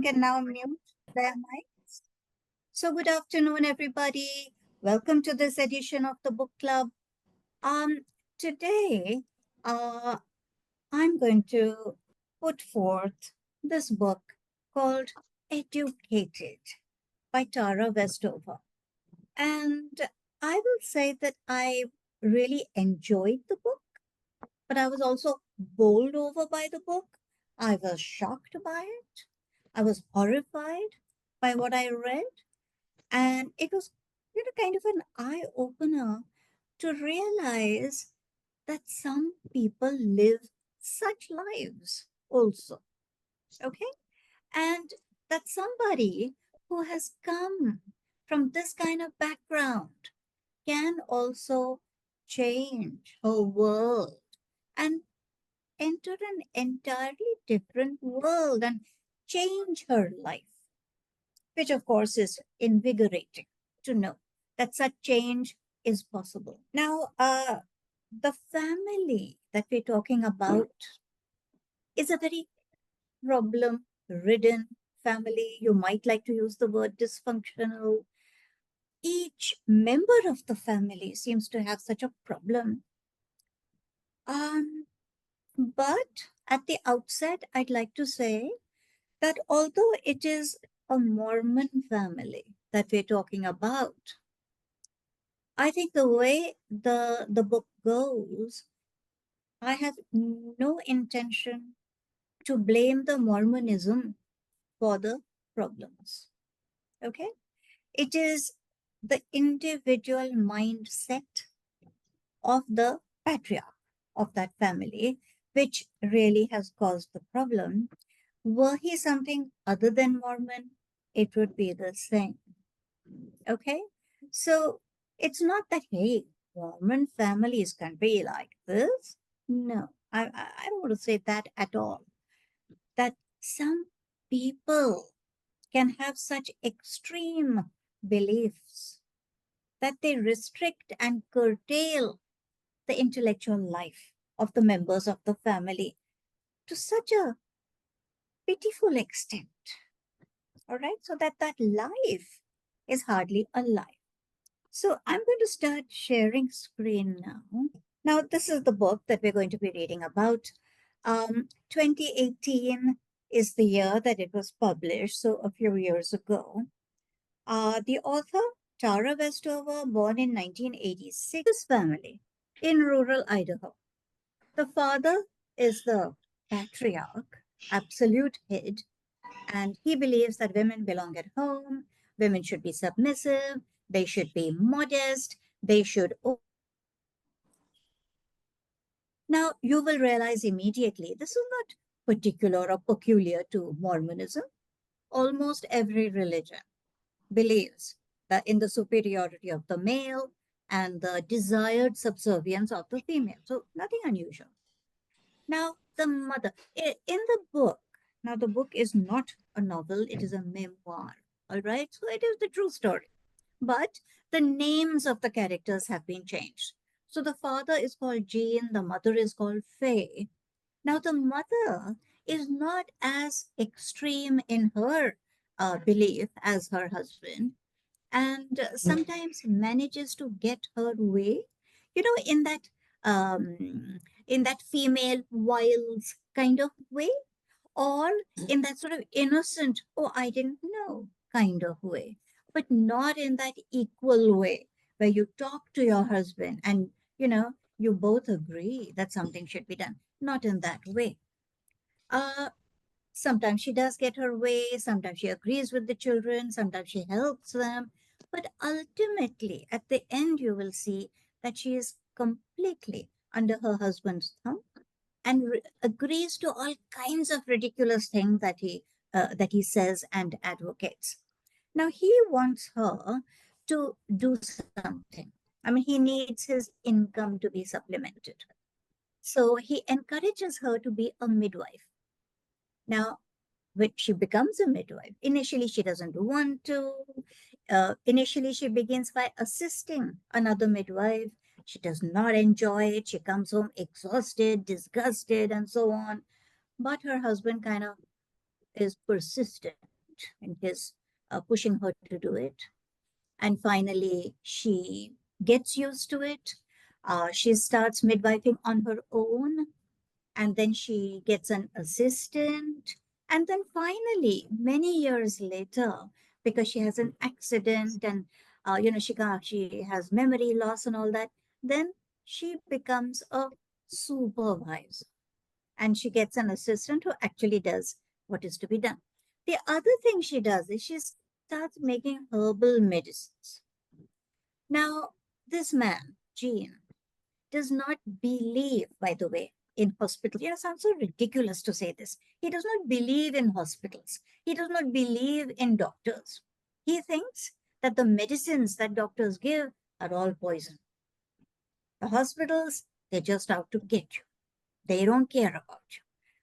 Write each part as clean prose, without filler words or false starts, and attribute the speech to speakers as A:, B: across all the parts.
A: can now mute their mics. So, good afternoon, everybody. Welcome to this edition of the book club. Um, Today, uh, I'm going to put forth this book called Educated by Tara Westover. And I will say that I really enjoyed the book, but I was also bowled over by the book. I was shocked by it. I was horrified by what I read. And it was, kind of an eye opener to realize that some people live such lives also. Okay. And that somebody who has come from this kind of background can also change her world and enter an entirely different world and change her life, which of course is invigorating to know that such change is possible. Now, the family that we're talking about is a very problem ridden family. You might like to use the word dysfunctional. Each member of the family seems to have such a problem. Um, but at the outset, I'd like to say that although it is a Mormon family that we're talking about, I think the way the book goes, I have no intention to blame the Mormonism for the problems. Okay? It is the individual mindset of the patriarch of that family which really has caused the problem. Were he something other than Mormon, it would be the same. Okay? So it's not that, hey, Mormon families can be like this. No, I don't want to say that at all. That some people can have such extreme beliefs that they restrict and curtail the intellectual life of the members of the family to such a pitiful extent. All right, so that life is hardly a life. So I'm going to start sharing screen now. Now, this is the book that we're going to be reading about. 2018 is the year that it was published, so a few years ago. The author, Tara Westover, born in 1986, this family in rural Idaho. The father is the patriarch, absolute head, and he believes that women belong at home, women should be submissive, they should be modest, they should. Now, you will realize immediately this is not particular or peculiar to Mormonism. Almost every religion believes that in the superiority of the male and the desired subservience of the female. So, nothing unusual. Now, the mother, in the book, now the book is not a novel, it is a memoir. All right. So, it is the true story. But the names of the characters have been changed. So, the father is called Jean, the mother is called Faye. Now, the mother is not as extreme in her belief as her husband, and sometimes manages to get her way, in that female wiles kind of way, or in that sort of innocent, oh, I didn't know kind of way, but not in that equal way where you talk to your husband and you both agree that something should be done. Not in that way. uh Sometimes she does get her way, sometimes she agrees with the children, sometimes she helps them. But ultimately, at the end, you will see that she is completely under her husband's thumb and agrees to all kinds of ridiculous things that he says and advocates. Now, he wants her to do something. I mean, he needs his income to be supplemented. So he encourages her to be a midwife. Now, when she becomes a midwife, initially she doesn't want to. Initially, she begins by assisting another midwife. She does not enjoy it. She comes home exhausted, disgusted, and so on. But her husband kind of is persistent. and his pushing her to do it. And finally, she gets used to it. She starts midwifing on her own, and then she gets an assistant. And then finally, many years later, because she has an accident and she has memory loss and all that, then she becomes a supervisor, and she gets an assistant who actually does what is to be done. The other thing she does is she starts making herbal medicines. Now, this man, Gene, does not believe, by the way, in hospitals. It sounds so ridiculous to say this. He does not believe in hospitals. He does not believe in doctors. He thinks that the medicines that doctors give are all poison. The hospitals, they're just out to get you. They don't care about you.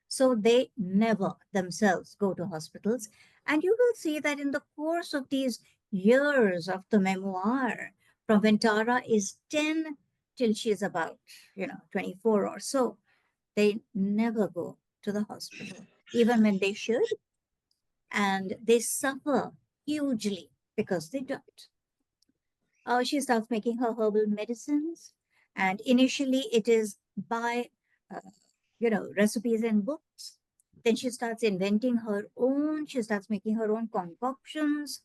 A: So they never themselves go to hospitals. And you will see that in the course of these years of the memoir, from when Tara is 10 till she's about, 24 or so, they never go to the hospital, even when they should. And they suffer hugely because they don't. She starts making her herbal medicines. And initially, it is by, uh, recipes and books. Then she starts inventing her own. She starts making her own concoctions.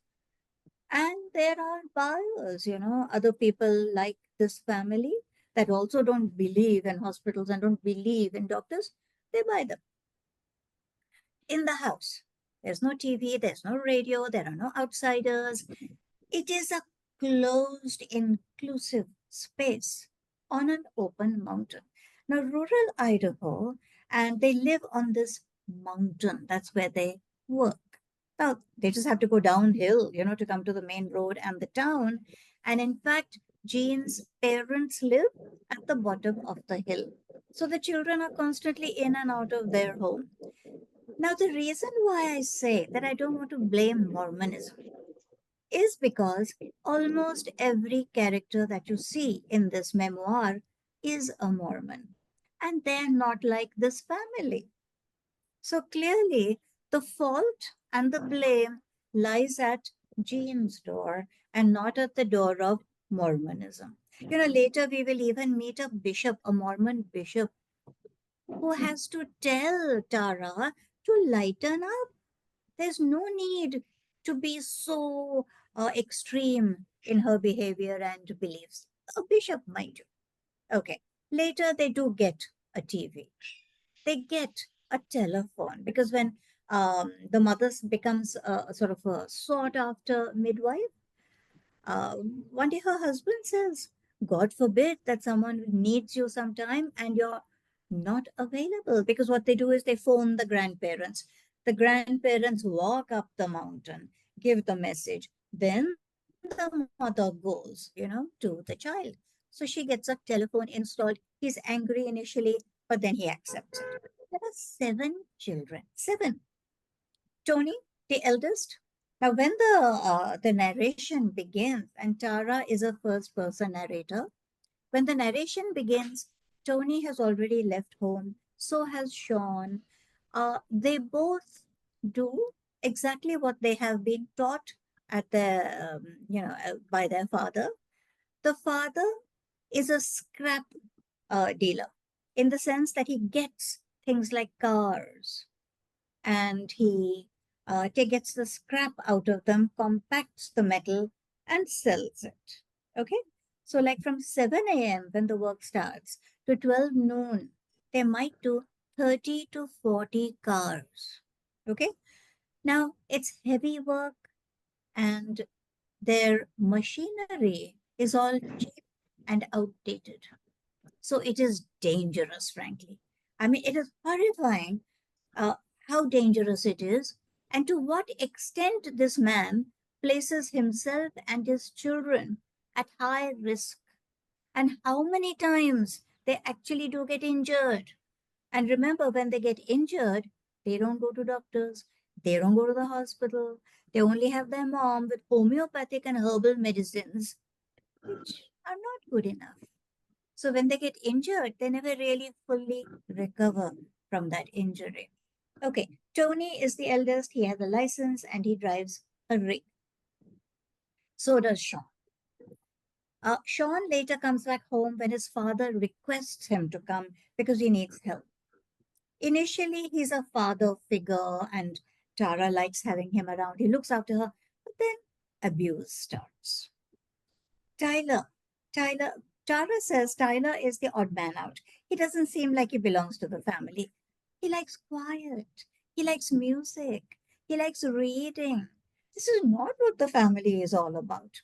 A: And there are buyers, other people like this family that also don't believe in hospitals and don't believe in doctors. They buy them in the house. There's no TV, there's no radio, there are no outsiders. It is a closed, inclusive space on an open mountain. Now, rural Idaho, and they live on this mountain. That's where they work. Now, they just have to go downhill, to come to the main road and the town. And in fact, Jean's parents live at the bottom of the hill. So the children are constantly in and out of their home. Now, the reason why I say that I don't want to blame Mormonism is because almost every character that you see in this memoir is a Mormon, and they're not like this family. So clearly, the fault and the blame lies at Jean's door and not at the door of Mormonism. Later we will even meet a bishop, a Mormon bishop, who has to tell Tara to lighten up. There's no need to be so extreme in her behavior and beliefs. A bishop might do. Okay. Later, they do get a TV. They get a telephone because when the mother becomes a sort of a sought after midwife, one day her husband says, God forbid that someone needs you sometime and you're not available, because what they do is they phone the grandparents. The grandparents walk up the mountain, give the message. Then the mother goes, to the child. So she gets a telephone installed. He's angry initially, but then he accepts it. There are seven children. Seven. Tony, the eldest. Now, when the narration begins, and Tara is a first person narrator, when the narration begins, Tony has already left home. So has Sean. They both do exactly what they have been taught at the by their father. The father is a scrap dealer in the sense that he gets things like cars, and he gets the scrap out of them, compacts the metal, and sells it. Okay? So, like from 7 a.m. when the work starts to 12 noon, they might do 30 to 40 cars. Okay? Now, it's heavy work, and their machinery is all cheap and outdated. So, it is dangerous, frankly. I mean, it is horrifying uh, how dangerous it is, and to what extent this man places himself and his children at high risk, and how many times they actually do get injured. And remember, when they get injured, they don't go to doctors, they don't go to the hospital, they only have their mom with homeopathic and herbal medicines, which are not good enough. So when they get injured, they never really fully recover from that injury. Okay, Tony is the eldest. He has a license and he drives a rig. So does Sean. Sean later comes back home when his father requests him to come because he needs help. Initially, he's a father figure and Tara likes having him around. He looks after her, but then abuse starts. Tyler. Tyler. Tara says Tyler is the odd man out. He doesn't seem like he belongs to the family. He likes quiet. He likes music. He likes reading. This is not what the family is all about.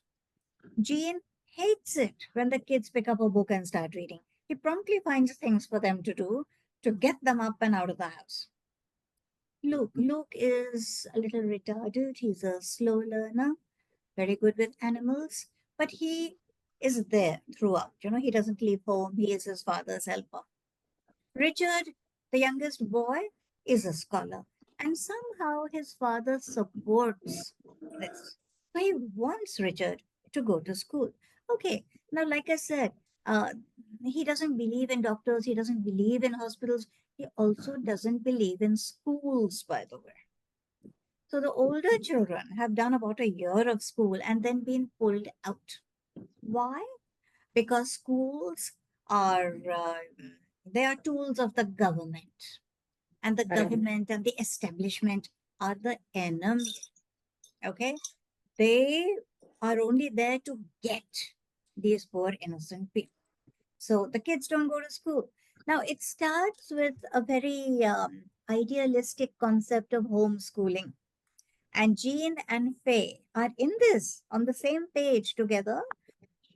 A: Jean hates it when the kids pick up a book and start reading. He promptly finds things for them to do to get them up and out of the house. Luke is a little retarded. He's a slow learner, very good with animals, but he is there throughout. He doesn't leave home. He is his father's helper. Richard, the youngest boy, is a scholar, and somehow his father supports this. So he wants Richard to go to school. Okay, now, like I said, uh, he doesn't believe in doctors, he doesn't believe in hospitals, he also doesn't believe in schools, by the way. So the older children have done about a year of school and then been pulled out. Why? Because schools are they are tools of the government, and the
B: Correct.
A: government and the establishment are the enemy. Okay, they are only there to get these poor innocent people. So the kids don't go to school. Now it starts with a very idealistic concept of homeschooling, and Jean and Faye are in this on the same page together,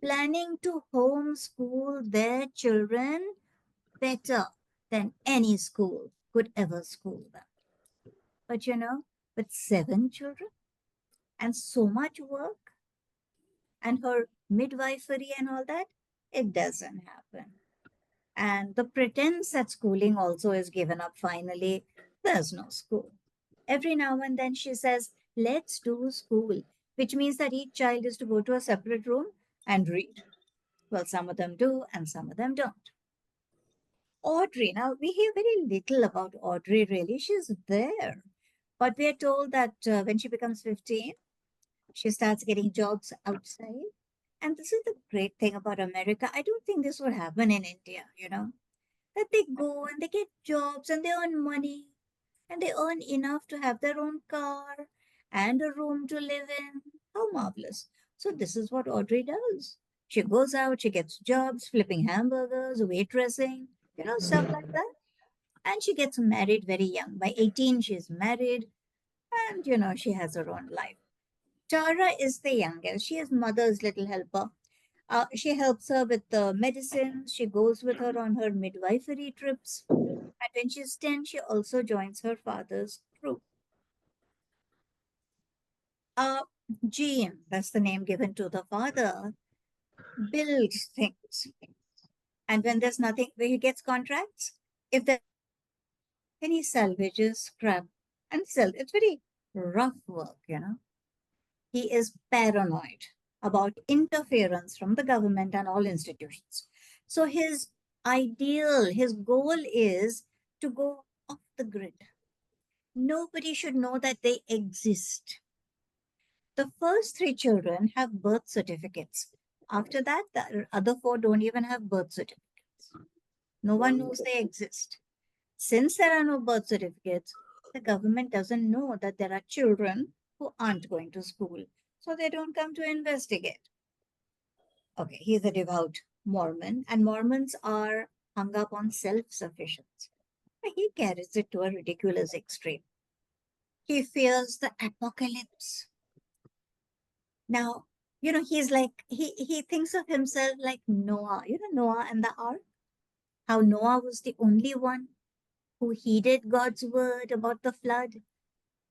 A: planning to homeschool their children better than any school could ever school them. But with 7 children and so much work and her midwifery and all that, it doesn't happen. And the pretense that schooling also is given up finally. There's no school. Every now and then she says, let's do school, which means that each child is to go to a separate room and read. Well, some of them do and some of them don't. Audrey, now we hear very little about Audrey really. She's there. But we are told that when she becomes 15, she starts getting jobs outside. And this is the great thing about America. I don't think this would happen in India, that they go and they get jobs and they earn money and they earn enough to have their own car and a room to live in. How marvelous. So, this is what Audrey does. She goes out, she gets jobs, flipping hamburgers, waitressing, stuff like that. And she gets married very young. By 18, she's married and, she has her own life. Tara is the youngest. She is mother's little helper. She helps her with the medicines. She goes with her on her midwifery trips. And when she's 10, she also joins her father's crew. Uh, Jean, that's the name given to the father, builds things. And when there's nothing, where he gets contracts, if there, then he salvages scrap and sells. It's very rough work. He is paranoid about interference from the government and all institutions. So his goal is to go off the grid. Nobody should know that they exist. The first 3 children have birth certificates. After that, the other 4 don't even have birth certificates. No one knows they exist. Since there are no birth certificates, the government doesn't know that there are children who aren't going to school. So they don't come to investigate. Okay, he's a devout Mormon, and Mormons are hung up on self sufficiency. He carries it to a ridiculous extreme. He fears the apocalypse. Now, he's like, he thinks of himself like Noah, Noah and the ark, how Noah was the only one who heeded God's word about the flood.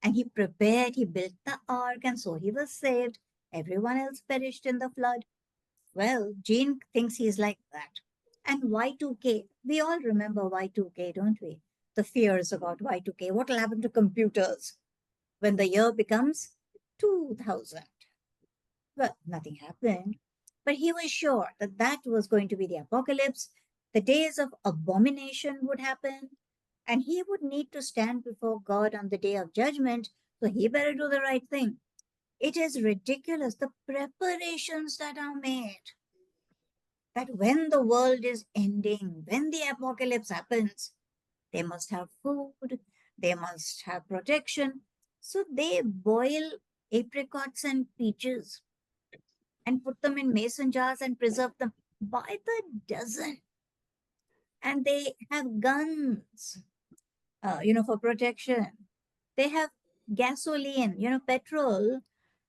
A: And he prepared, he built the ark, and so he was saved. Everyone else perished in the flood. Well, Gene thinks he's like that. And Y2K, we all remember Y2K, don't we? The fears about Y2K. What will happen to computers when the year becomes 2000? Well, nothing happened. But he was sure that that was going to be the apocalypse. The days of abomination would happen. And he would need to stand before God on the day of judgment, so he better do the right thing. It is ridiculous, the preparations that are made. That when the world is ending, when the apocalypse happens, they must have food, they must have protection. So they boil apricots and peaches and put them in mason jars and preserve them by the dozen. And they have guns, for protection. They have gasoline, petrol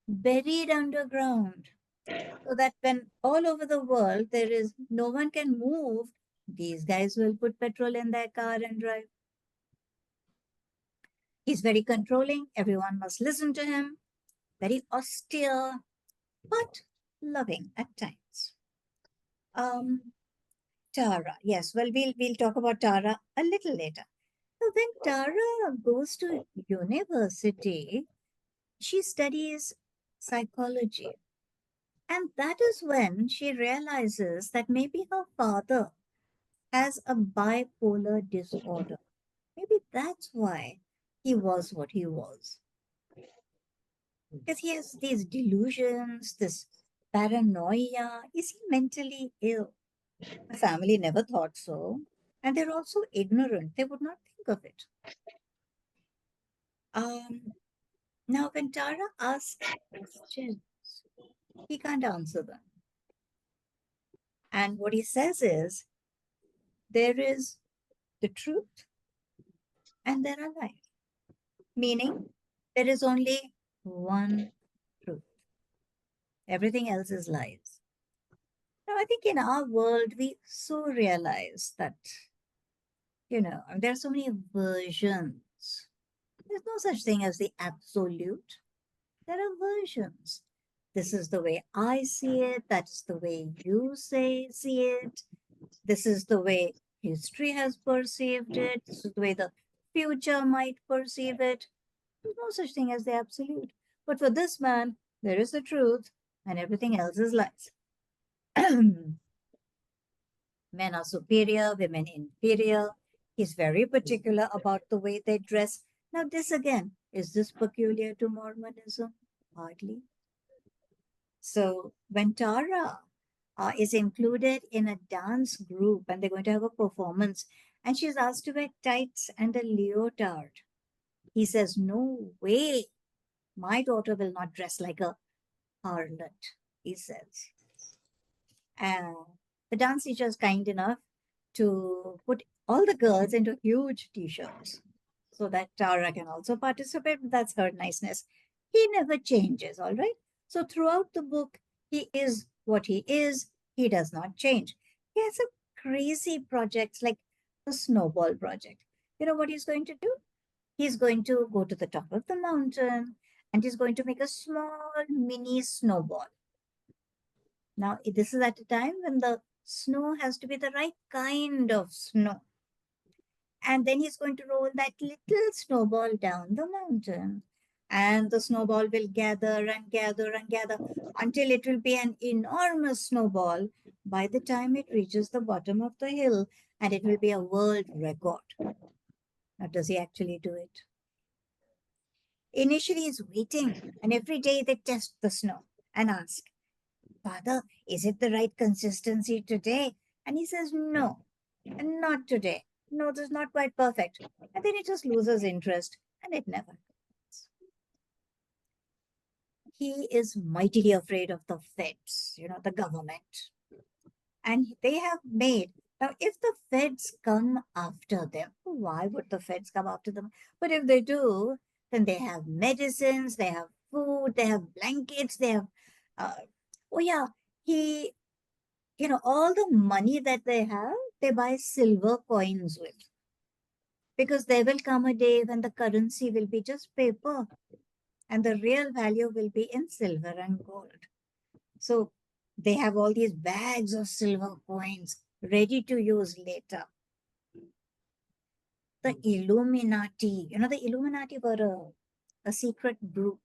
A: buried underground so that when all over the world there is no one can move, these guys will put petrol in their car and drive. He's very controlling. Everyone must listen to him. Very austere, but loving at times. Um, Tara. Yes, well, we'll talk about Tara a little later. So when Tara goes to university, she studies psychology. And that is when she realizes that maybe her father has a bipolar disorder. Maybe that's why he was what he was. Because he has these delusions, this paranoia. Is he mentally ill? The family never thought so. And they're also ignorant. They would not think of it. Um, Now, when Tara asks questions, he can't answer them. And what he says is, there is the truth and there are lies. Meaning, there is only one truth. Everything else is lies. Now, I think in our world, we so realize that, there are so many versions. There's no such thing as the absolute. There are versions. This is the way I see it. That's the way you see it. This is the way history has perceived it. This is the way the future might perceive it. There's no such thing as the absolute. But for this man, there is the truth, and everything else is lies. Men are superior, women inferior. He's very particular about the way they dress. Now, this again, is this peculiar to Mormonism? Hardly. So, when Tara is included in a dance group and they're going to have a performance, and she's asked to wear tights and a leotard, he says, "No way, my daughter will not dress like a harlot," he says. And the dance teacher is kind enough to put all the girls into huge t-shirts so that Tara can also participate. That's her niceness. He never changes, all right? So throughout the book, he is what he is. He does not change. He has some crazy projects like the snowball project. You know what he's going to do? He's going to go to the top of the mountain and he's going to make a small mini snowball. Now, this is at a time when the snow has to be the right kind of snow. And then he's going to roll that little snowball down the mountain. And the snowball will gather and gather and gather until it will be an enormous snowball by the time it reaches the bottom of the hill, and it will be a world record. Now, does he actually do it? Initially, he's waiting, and every day they test the snow and ask, "Father, is it the right consistency today?" And he says, "No, not today. No, this is not quite perfect." And then it just loses interest and it never comes. He is mightily afraid of the feds, the government. And they have made, now if the feds come after them, why would the feds come after them? But if they do, then they have medicines, they have food, they have blankets, they have, oh yeah, he all the money that they have, they buy silver coins with. Because there will come a day when the currency will be just paper and the real value will be in silver and gold. So they have all these bags of silver coins ready to use later. The Illuminati, the Illuminati were a secret group,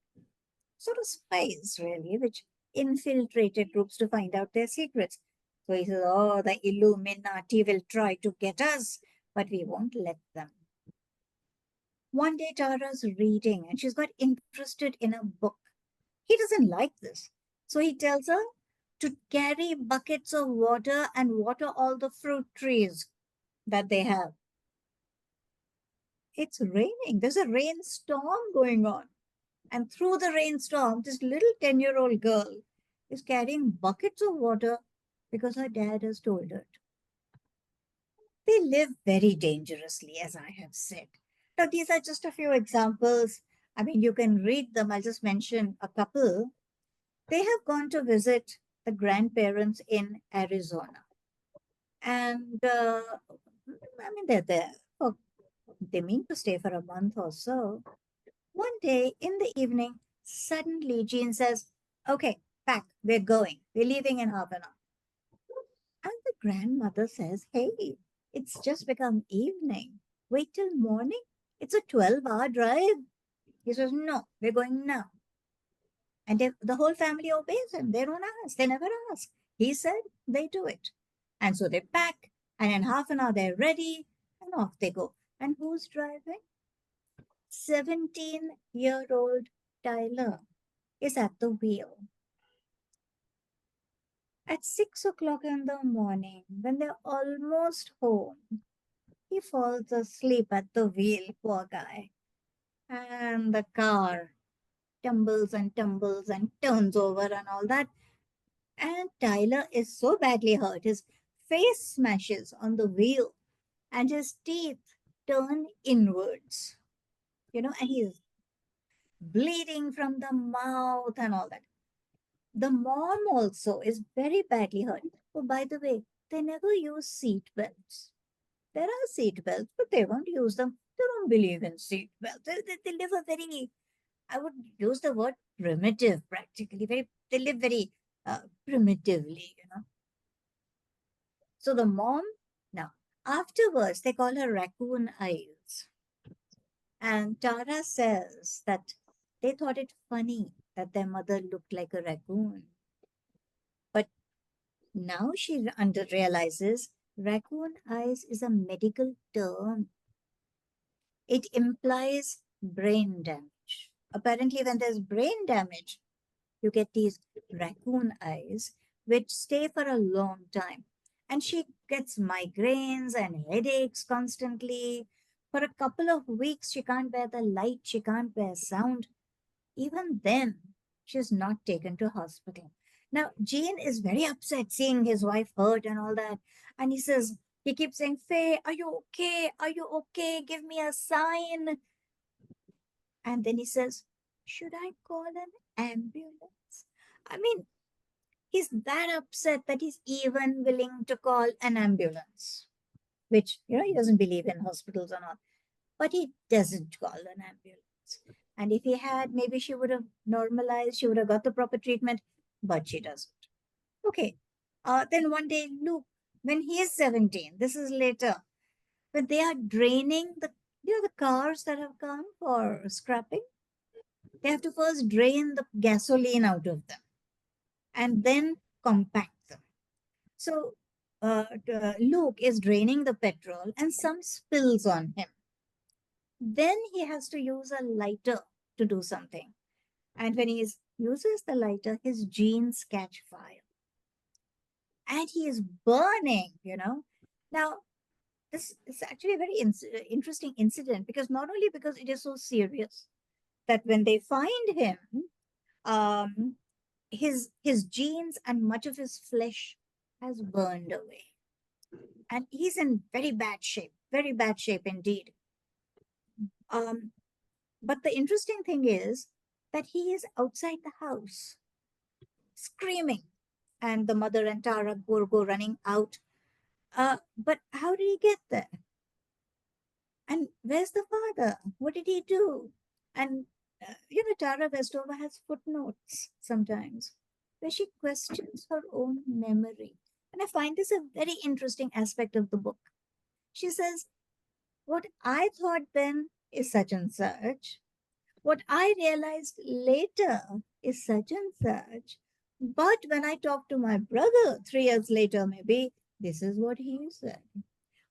A: sort of spies really, which infiltrated groups to find out their secrets. So he says, "Oh, the Illuminati will try to get us, but we won't let them." One day Tara's reading and she's got interested in a book. He doesn't like this. So he tells her to carry buckets of water and water all the fruit trees that they have. It's raining. There's a rainstorm going on. And through the rainstorm, this little 10-year-old girl is carrying buckets of water because her dad has told her to. They live very dangerously, as I have said. Now, these are just a few examples. I mean, you can read them. I'll just mention a couple. They have gone to visit the grandparents in Arizona. And I mean, they're there. For, they mean to stay for a month or so. One day in the evening, suddenly Jean says, "Okay, pack, we're going. We're leaving in half an hour." And the grandmother says, "Hey, it's just become evening. Wait till morning. It's a 12-hour drive." He says, "No, we're going now." And the whole family obeys him. They don't ask. They never ask. He said, they do it. And so they pack, and in half an hour they're ready, and off they go. And who's driving? 17-year-old Tyler is at the wheel. At 6 o'clock in the morning, when they're almost home, he falls asleep at the wheel, poor guy. And the car tumbles and turns over and all that. And Tyler is so badly hurt. His face smashes on the wheel and his teeth turn inwards, and he's bleeding from the mouth and all that. The mom also is very badly hurt. Oh, by the way, they never use seat belts. There are seat belts, but they won't use them. They don't believe in seat belts. They live a very, I would use the word primitive practically. They live very primitively. So the mom, now, afterwards, they call her Raccoon Eyes. And Tara says that they thought it funny that their mother looked like a raccoon. But now she realizes raccoon eyes is a medical term. It implies brain damage. Apparently, when there's brain damage, you get these raccoon eyes, which stay for a long time. And she gets migraines and headaches constantly. For a couple of weeks, she can't bear the light, she can't bear sound. Even then, she's not taken to hospital. Now, Jean is very upset seeing his wife hurt and all that. And he keeps saying, "Faye, are you okay? Are you okay? Give me a sign." And then he says, "Should I call an ambulance?" I mean, he's that upset that he's even willing to call an ambulance, which, he doesn't believe in hospitals or not, but he doesn't call an ambulance. And if he had, maybe she would have normalized, she would have got the proper treatment, but she doesn't. Okay. Then one day, Luke, when he is 17, this is later, when they are draining the cars that have come for scrapping, they have to first drain the gasoline out of them and then compact them. So Luke is draining the petrol and some spills on him. Then he has to use a lighter to do something. And when he uses the lighter, his jeans catch fire. And he is burning. Now, this is actually a very interesting incident because not only because it is so serious that when they find him, um, his jeans and much of his flesh has burned away. And he's in very bad shape indeed. Um, but the interesting thing is that he is outside the house screaming, and the mother and Tara go running out. But how did he get there? And where's the father? What did he do? And Tara Westover has footnotes sometimes where she questions her own memory. And I find this a very interesting aspect of the book. She says, "What I thought then is such and such. What I realized later is such and such. But when I talked to my brother 3 years later, maybe this is what he said."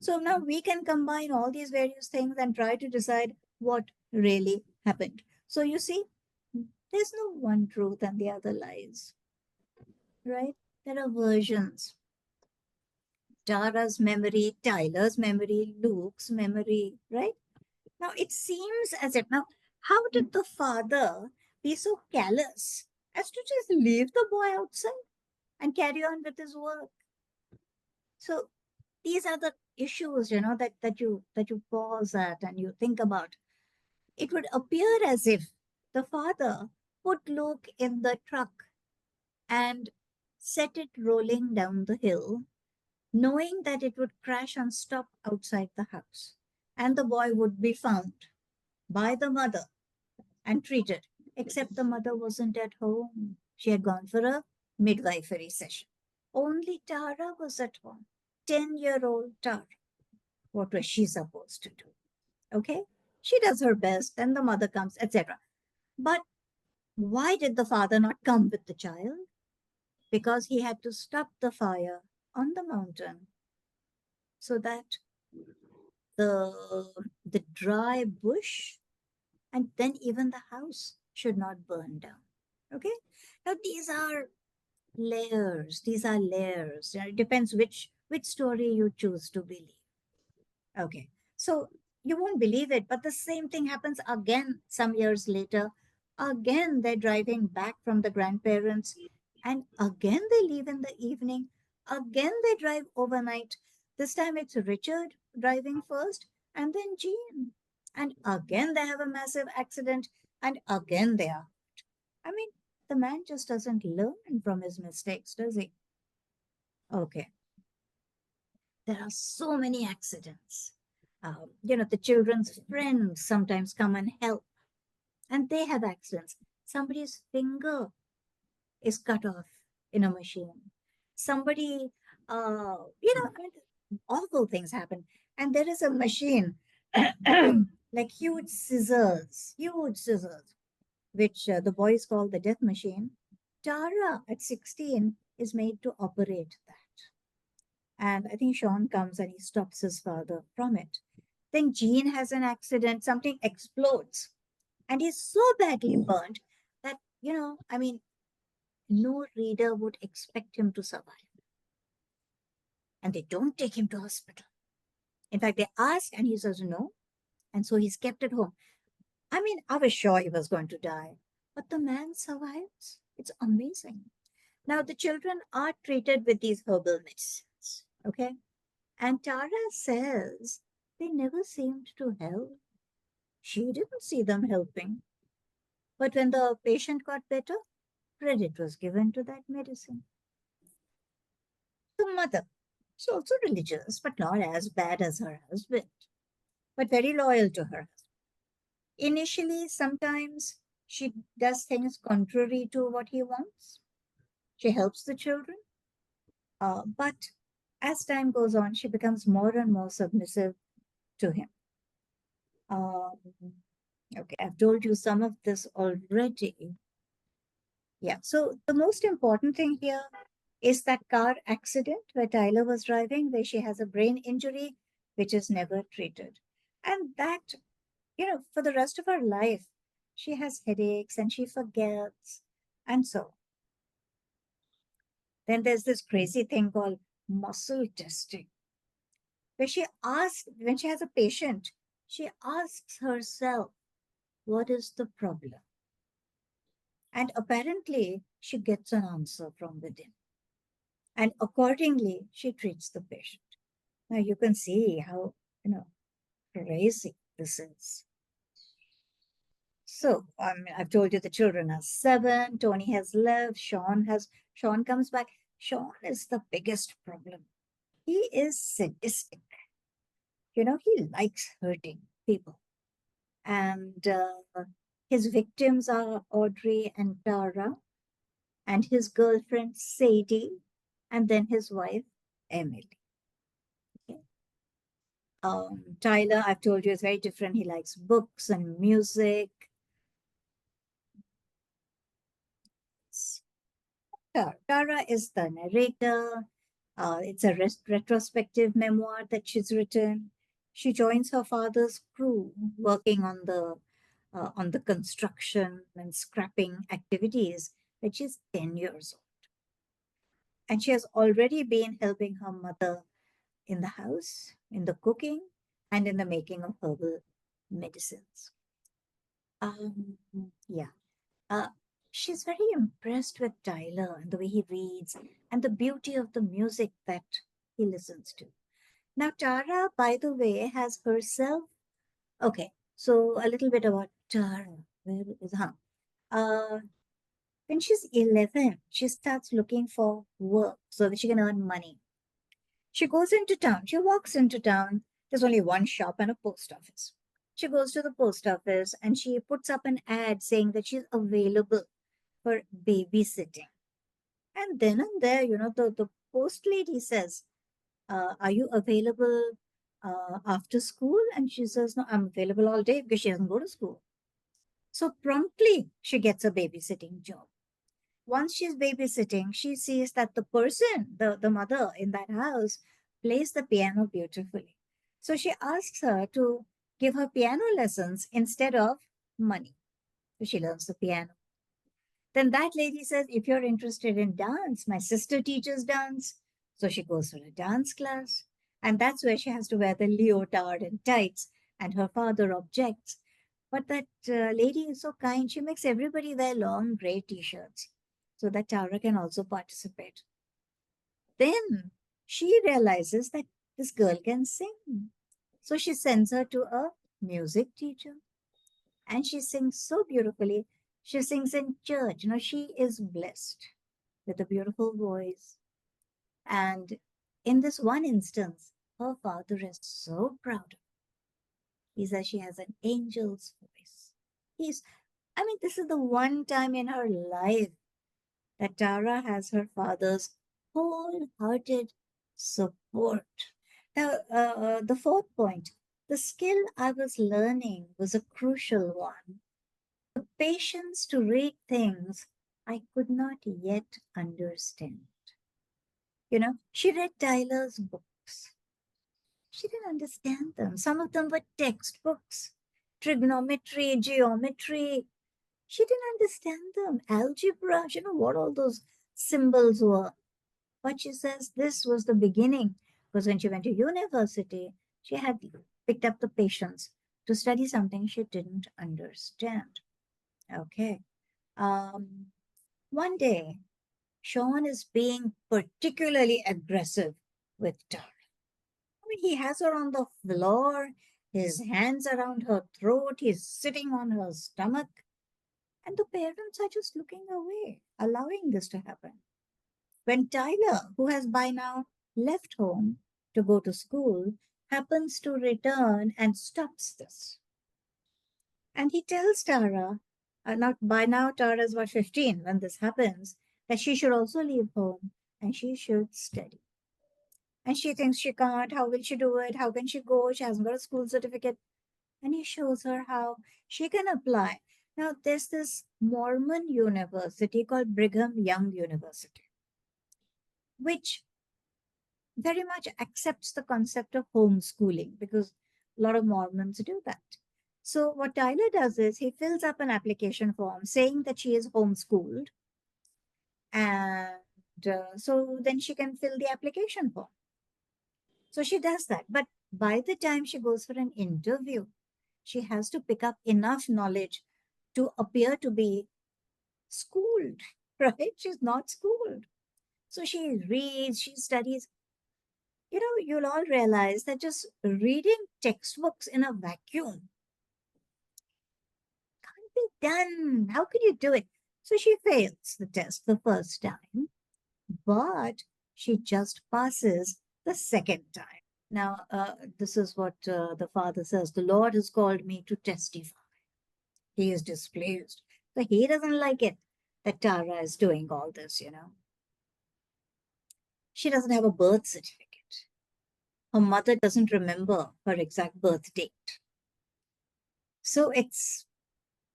A: So now we can combine all these various things and try to decide what really happened. So you see, there's no one truth and the other lies, right? There are versions. Tara's memory, Tyler's memory, Luke's memory, right? Now it seems as if, now, how did the father be so callous as to just leave the boy outside and carry on with his work? So these are the issues, that you pause at and you think about. It would appear as if the father put Luke in the truck and set it rolling down the hill, knowing that it would crash and stop outside the house, and the boy would be found by the mother and treated, except the mother wasn't at home. She had gone for a midwifery session. Only Tara was at home. 10-year-old Tara. What was she supposed to do? Okay? She does her best, then the mother comes, etc. But why did the father not come with the child? Because he had to stop the fire on the mountain so that the dry bush and then even the house should not burn down. Okay? Now these are layers. These are layers. It depends which story you choose to believe. Okay. So you won't believe it, but the same thing happens again some years later. Again, they're driving back from the grandparents, and again they leave in the evening. Again, they drive overnight. This time it's Richard driving first, and then Jean. And again, they have a massive accident, and again they are. I mean, the man just doesn't learn from his mistakes, does he? Okay. There are so many accidents. The children's friends sometimes come and help, and they have accidents. Somebody's finger is cut off in a machine. Somebody, I mean, awful things happen. And there is a machine, like huge scissors, which the boys call the death machine. Tara, at 16, is made to operate that. And I think Sean comes and he stops his father from it. Then Jean has an accident, something explodes, and he's so badly burned that, I mean, no reader would expect him to survive. And they don't take him to hospital. In fact, they ask and he says no. And so he's kept at home. I mean, I was sure he was going to die, but the man survives. It's amazing. Now, the children are treated with these herbal medicines, okay? And Tara says they never seemed to help. She didn't see them helping. But when the patient got better, credit was given to that medicine. The mother is also religious, but not as bad as her husband, but very loyal to her husband. Initially, sometimes she does things contrary to what he wants. She helps the children, but as time goes on, she becomes more and more submissive to him. Um, okay, I've told you some of this already. Yeah, so the most important thing here is that car accident where Tyler was driving, where she has a brain injury, which is never treated. And that, for the rest of her life, she has headaches and she forgets. And so then there's this crazy thing called muscle testing, where when she has a patient, she asks herself, what is the problem? And apparently, she gets an answer from within. And accordingly, she treats the patient. Now you can see how, crazy this is. So, I've told you the children are 7, Tony has left, Sean comes back. Sean is the biggest problem. He is sadistic. He likes hurting people. And his victims are Audrey and Tara, and his girlfriend Sadie, and then his wife Emily. Okay. Tyler, I've told you, is very different. He likes books and music. Tara is the narrator. It's a retrospective memoir that she's written. She joins her father's crew working on the construction and scrapping activities when she's 10 years old. And she has already been helping her mother in the house, in the cooking, and in the making of herbal medicines. Yeah. Uh, she's very impressed with Tyler and the way he reads and the beauty of the music that he listens to. Now, Tara, by the way, has herself. Okay, so a little bit about Tara. Where is her? Uh, when she's 11, she starts looking for work so that she can earn money. She goes into town. She walks into town. There's only one shop and a post office. She goes to the post office and she puts up an ad saying that she's available for babysitting. And then and there, the post lady says, are you available after school? And she says, no, I'm available all day because she doesn't go to school. So promptly, she gets a babysitting job. Once she's babysitting, she sees that the mother in that house, plays the piano beautifully. So she asks her to give her piano lessons instead of money. So she learns the piano. Then that lady says, if you're interested in dance, my sister teaches dance. So she goes for a dance class. And that's where she has to wear the leotard and tights. And her father objects. But that lady is so kind. She makes everybody wear long gray t shirts so that Tara can also participate. Then she realizes that this girl can sing. So she sends her to a music teacher and she sings so beautifully. She sings in church. She is blessed with a beautiful voice. And in this one instance, her father is so proud of her. He says she has an angel's voice. This is the one time in her life that Tara has her father's wholehearted support. Now, the fourth point, the skill I was learning was a crucial one. The patience to read things I could not yet understand. She read Tyler's books. She didn't understand them. Some of them were textbooks, trigonometry, geometry. She didn't understand them. Algebra, she didn't know what all those symbols were. But she says this was the beginning because when she went to university, she had picked up the patience to study something she didn't understand. Okay. Um, One day, Sean is being particularly aggressive with Tara. He has her on the floor, his hands around her throat, he's sitting on her stomach, and the parents are just looking away, allowing this to happen. When Tyler, who has by now left home to go to school, happens to return and stops this. And he tells Tara, not by now, Tara's about 15 when this happens, that she should also leave home and she should study. And she thinks she can't. How will she do it? How can she go? She hasn't got a school certificate. And he shows her how she can apply. Now, there's this Mormon university called Brigham Young University, which very much accepts the concept of homeschooling because a lot of Mormons do that. So, what Tyler does is he fills up an application form saying that she is homeschooled, and so then she can fill the application form. So, she does that. But by the time she goes for an interview, she has to pick up enough knowledge to appear to be schooled, right? She's not schooled. So, she reads, she studies. You'll all realize that just reading textbooks in a vacuum can't be done. How can you do it? So she fails the test the first time, but she just passes the second time. Now, this is what the father says. The Lord has called me to testify. He is displeased. So he doesn't like it that Tara is doing all this. She doesn't have a birth certificate. Her mother doesn't remember her exact birth date. So it's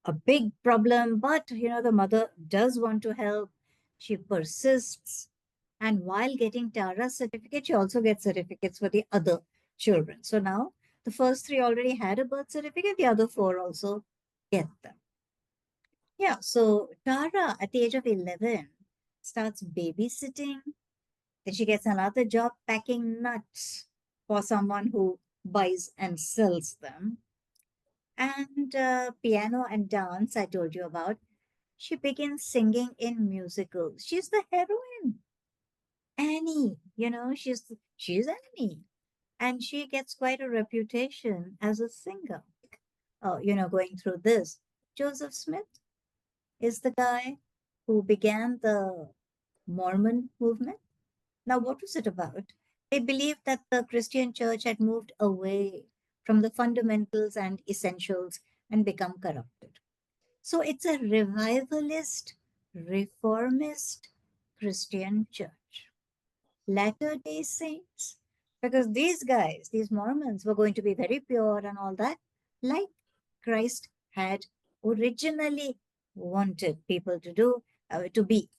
A: a big problem, but the mother does want to help. She persists. And while getting Tara's certificate, she also gets certificates for the other children. So now The first three already had a birth certificate, the other four also get them. Yeah, so Tara, at the age of 11, starts babysitting. Then she gets another job packing nuts for someone who buys and sells them. And piano and dance, I told you about. She begins singing in musicals. She's the heroine, Annie. She's Annie, and she gets quite a reputation as a singer. Going through this, Joseph Smith is the guy who began the Mormon movement. Now, what was it about? They believed that the Christian church had moved away from the fundamentals and essentials and become corrupted. So it's a revivalist, reformist Christian church. Latter day Saints, because these guys, these Mormons, were going to be very pure and all that, like Christ had originally wanted people to do, to be.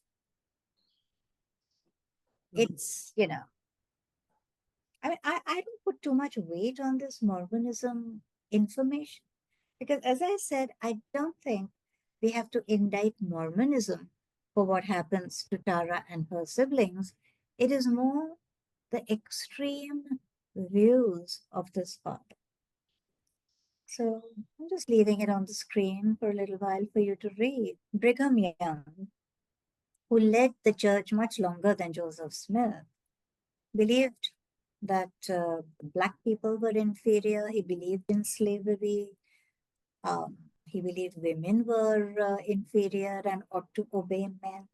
A: It's I don't put too much weight on this Mormonism information because, as I said, I don't think we have to indict Mormonism for what happens to Tara and her siblings. It is more the extreme views of this father. So I'm just leaving it on the screen for a little while for you to read. Brigham Young, who led the church much longer than Joseph Smith, believed that black people were inferior. He believed in slavery. He believed women were inferior and ought to obey men.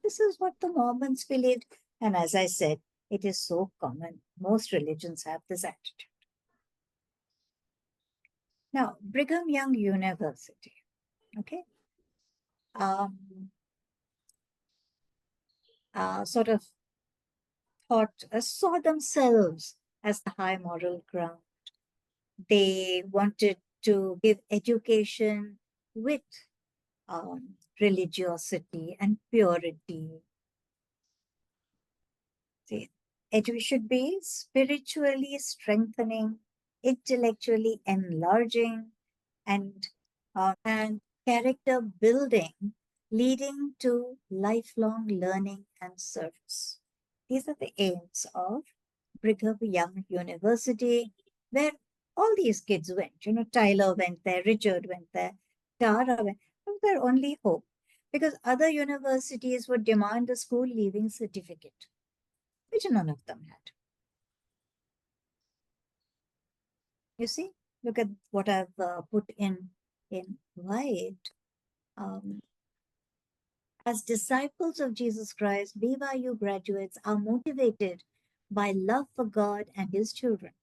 A: This is what the Mormons believed. And as I said, it is so common. Most religions have this attitude. Now, Brigham Young University, okay, um, sort of saw themselves as the high moral ground. They wanted to give education with religiosity and purity. See, it should be spiritually strengthening, intellectually enlarging, and and character building, leading to lifelong learning and service. These are the aims of Brigham Young University, where all these kids went. Tyler went there, Richard went there, Tara went. It was their only hope because other universities would demand a school leaving certificate, which none of them had. You see, look at what I've put in white. Um, as disciples of Jesus Christ, BYU graduates are motivated by love for God and His children.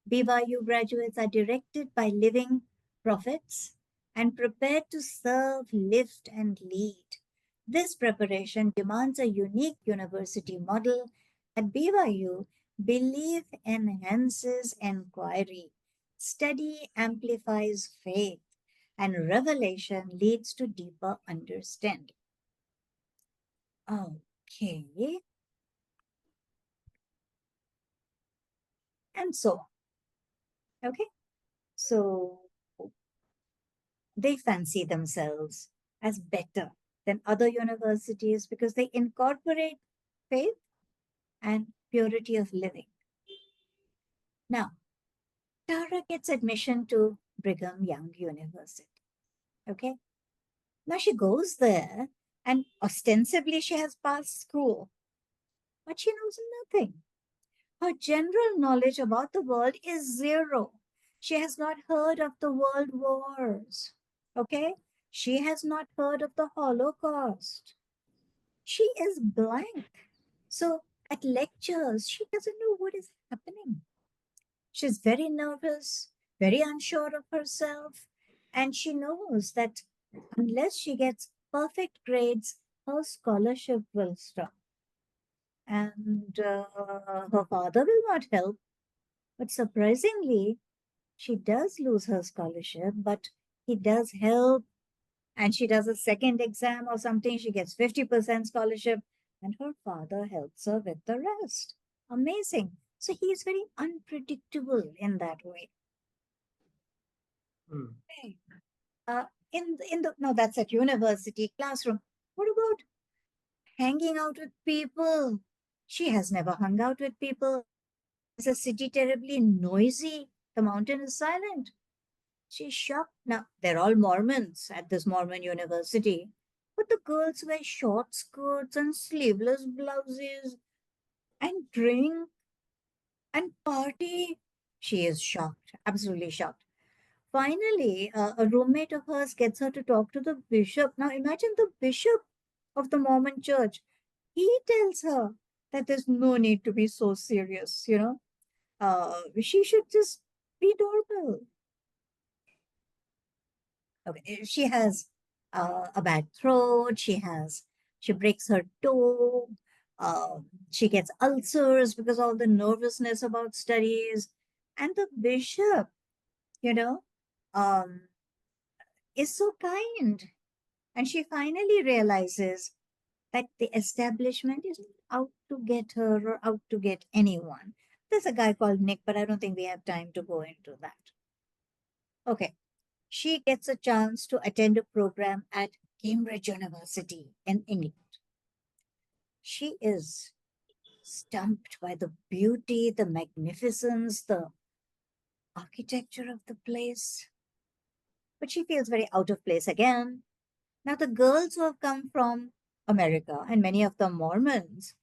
A: BYU graduates are directed by living prophets and prepared to serve, lift, and lead. This preparation demands a unique university model. At BYU, belief enhances inquiry, study amplifies faith, and revelation leads to deeper understanding. Okay. And so on. Okay. So they fancy themselves as better than other universities because they incorporate faith and purity of living. Now, Tara gets admission to Brigham Young University. Okay. Now she goes there and ostensibly she has passed school, but she knows nothing. Her general knowledge about the world is zero. She has not heard of the world wars. Okay? She has not heard of the Holocaust. She is blank. So at lectures, she doesn't know what is happening. She's very nervous, very unsure of herself, and she knows that unless she gets perfect grades, her scholarship will stop. And her father will not help. But surprisingly, she does lose her scholarship, but he does help. And she does a second exam or something. She gets 50% scholarship, and her father helps her with the rest. Amazing. So he's very unpredictable in that way. Hey, in the no, that's at university classroom. What about hanging out with people? She has never hung out with people. Is the city terribly noisy? The mountain is silent. She's shocked. Now, they're all Mormons at this Mormon university. But the girls wear short skirts and sleeveless blouses and drink and party. She is shocked, absolutely shocked. Finally, a roommate of hers gets her to talk to the bishop. Now, imagine the bishop of the Mormon church. He tells her that there's no need to be so serious. She should just be normal. Okay, she has a bad throat. She breaks her toe. She gets ulcers because of all the nervousness about studies. And the bishop, you know, um, is so kind. And she finally realizes that the establishment is out to get her or out to get anyone. There's a guy called Nick, but I don't think we have time to go into that. Okay. She gets a chance to attend a program at Cambridge University in England. She is stumped by the beauty, the magnificence, the architecture of the place. But she feels very out of place again. Now, the girls who have come from America, and many of them Mormons,